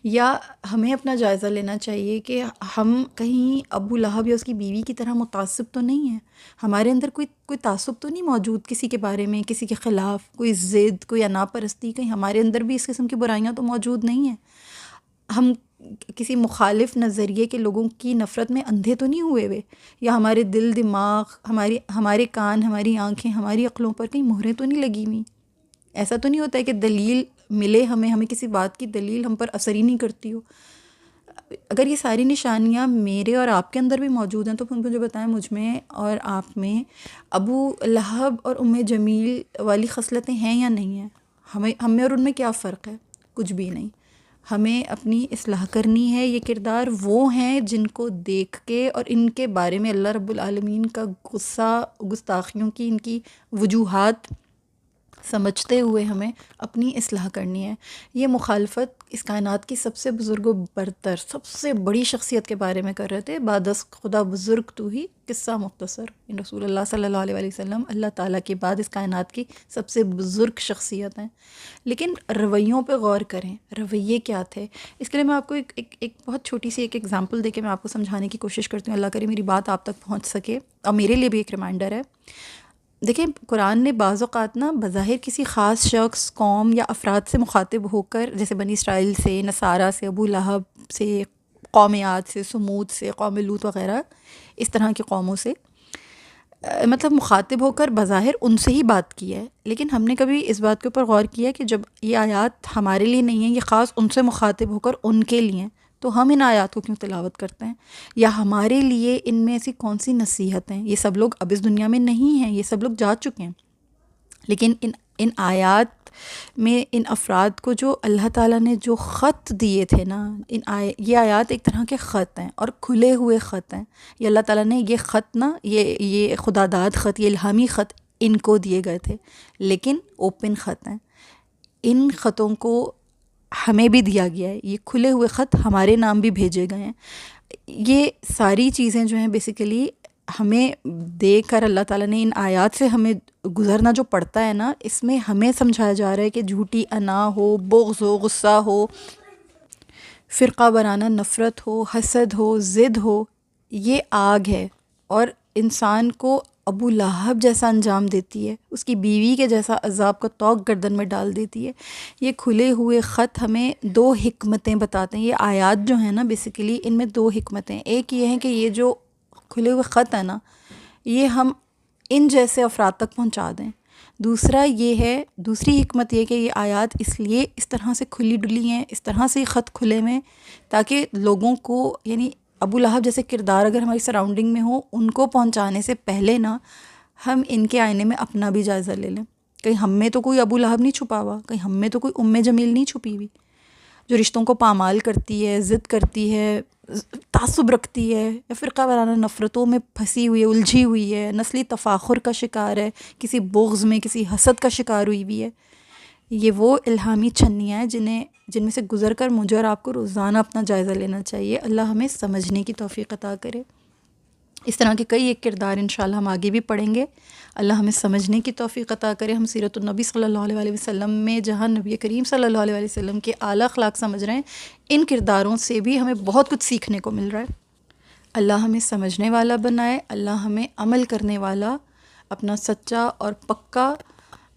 یا ہمیں اپنا جائزہ لینا چاہیے کہ ہم کہیں ابو لہب یا اس کی بیوی کی طرح متعصب تو نہیں ہیں. ہمارے اندر کوئی تعصب تو نہیں موجود کسی کے بارے میں، کسی کے خلاف کوئی ضد، کوئی انا پرستی، کہیں ہمارے اندر بھی اس قسم کی برائیاں تو موجود نہیں ہیں. ہم کسی مخالف نظریے کے لوگوں کی نفرت میں اندھے تو نہیں ہوئے ہوئے، یا ہمارے دل، دماغ، ہمارے کان، ہماری آنکھیں، ہماری عقلوں پر کہیں مہریں تو نہیں لگی ہوئی. ایسا تو نہیں ہوتا ہے کہ دلیل ملے ہمیں کسی بات کی دلیل ہم پر اثر ہی نہیں کرتی ہو. اگر یہ ساری نشانیاں میرے اور آپ کے اندر بھی موجود ہیں تو پھر مجھے بتائیں مجھ میں اور آپ میں ابو لہب اور ام جمیل والی خصلتیں ہیں یا نہیں ہیں؟ ہم میں اور ان میں کیا فرق ہے؟ کچھ بھی نہیں. ہمیں اپنی اصلاح کرنی ہے. یہ کردار وہ ہیں جن کو دیکھ کے اور ان کے بارے میں اللہ رب العالمین کا غصہ، گستاخیوں کی ان کی وجوہات سمجھتے ہوئے ہمیں اپنی اصلاح کرنی ہے. یہ مخالفت اس کائنات کی سب سے بزرگ و برتر، سب سے بڑی شخصیت کے بارے میں کر رہے تھے. بادس خدا بزرگ تو ہی قصہ مختصر. رسول اللہ صلی اللہ علیہ وسلم اللہ تعالیٰ کے بعد اس کائنات کی سب سے بزرگ شخصیت ہیں. لیکن رویوں پہ غور کریں، رویے کیا تھے. اس کے لیے میں آپ کو ایک بہت چھوٹی سی ایک ایگزامپل دے کے میں آپ کو سمجھانے کی کوشش کرتی ہوں. اللہ کرے میری بات آپ تک پہنچ سکے، اور میرے لیے بھی ایک ریمائنڈر ہے. دیکھیں، قرآن نے بعض اوقات بظاہر کسی خاص شخص، قوم یا افراد سے مخاطب ہو کر، جیسے بنی اسرائیل سے، نصارہ سے، ابو لہب سے، قوم عاد سے، سمود سے، قوم لوط وغیرہ اس طرح کی قوموں سے مطلب مخاطب ہو کر بظاہر ان سے ہی بات کی ہے. لیکن ہم نے کبھی اس بات کے اوپر غور کیا کہ جب یہ آیات ہمارے لیے نہیں ہیں، یہ خاص ان سے مخاطب ہو کر ان کے لیے ہیں، تو ہم ان آیات کو کیوں تلاوت کرتے ہیں؟ یا ہمارے لیے ان میں ایسی کون سی نصیحت ہیں؟ یہ سب لوگ اب اس دنیا میں نہیں ہیں، یہ سب لوگ جا چکے ہیں. لیکن ان آیات میں ان افراد کو جو اللہ تعالیٰ نے جو خط دیے تھے نا، یہ آیات ایک طرح کے خط ہیں، اور کھلے ہوئے خط ہیں. یہ اللہ تعالیٰ نے یہ خط یہ خدا داد خط، یہ الہامی خط ان کو دیے گئے تھے، لیکن اوپن خط ہیں. ان خطوں کو ہمیں بھی دیا گیا ہے. یہ کھلے ہوئے خط ہمارے نام بھی بھیجے گئے ہیں. یہ ساری چیزیں جو ہیں بیسیکلی ہمیں دے کر اللہ تعالیٰ نے ان آیات سے ہمیں گزرنا جو پڑتا ہے نا، اس میں ہمیں سمجھایا جا رہا ہے کہ جھوٹی انا ہو، بغض ہو، غصہ ہو، فرقہ وارانہ نفرت ہو، حسد ہو، ضد ہو، یہ آگ ہے اور انسان کو ابو لہب جیسا انجام دیتی ہے، اس کی بیوی کے جیسا عذاب کا توق گردن میں ڈال دیتی ہے۔ یہ کھلے ہوئے خط ہمیں دو حکمتیں بتاتے ہیں۔ یہ آیات جو ہیں نا بیسیکلی ان میں دو حکمتیں، ایک یہ ہے کہ یہ جو کھلے ہوئے خط ہے نا یہ ہم ان جیسے افراد تک پہنچا دیں۔ دوسرا یہ ہے، دوسری حکمت یہ کہ یہ آیات اس لیے اس طرح سے کھلی ڈلی ہیں، اس طرح سے یہ خط کھلے میں، تاکہ لوگوں کو، یعنی ابو لہب جیسے کردار اگر ہماری سراؤنڈنگ میں ہو، ان کو پہنچانے سے پہلے نا ہم ان کے آئینے میں اپنا بھی جائزہ لے لیں۔ کہیں ہم میں تو کوئی ابو لہب نہیں چھپا ہوا، کہیں ہم میں تو کوئی ام جمیل نہیں چھپی ہوئی جو رشتوں کو پامال کرتی ہے، ضد کرتی ہے، تعصب رکھتی ہے، یا فرقہ وارانہ نفرتوں میں پھنسی ہوئی ہے، الجھی ہوئی ہے، نسلی تفاخر کا شکار ہے، کسی بغض میں، کسی حسد کا شکار ہوئی ہوئی ہے۔ یہ وہ الہامی چھنیاں ہیں جن میں سے گزر کر مجھے اور آپ کو روزانہ اپنا جائزہ لینا چاہیے۔ اللہ ہمیں سمجھنے کی توفیق عطا کرے۔ اس طرح کے کئی ایک کردار انشاءاللہ ہم آگے بھی پڑھیں گے۔ اللہ ہمیں سمجھنے کی توفیق عطا کرے۔ ہم سیرت النبی صلی اللہ علیہ وسلم میں جہاں نبی کریم صلی اللہ علیہ وسلم کے اعلیٰ اخلاق سمجھ رہے ہیں، ان کرداروں سے بھی ہمیں بہت کچھ سیکھنے کو مل رہا ہے۔ اللہ ہمیں سمجھنے والا بنائے، اللہ ہمیں عمل کرنے والا، اپنا سچا اور پکا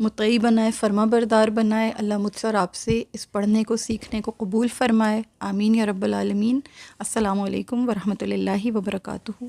مطیع بنائے، فرما بردار بنائے۔ اللہ مجھ سے اور آپ سے اس پڑھنے کو، سیکھنے کو قبول فرمائے۔ آمین یا رب العالمین۔ السلام علیکم ورحمۃ اللہ وبرکاتہ۔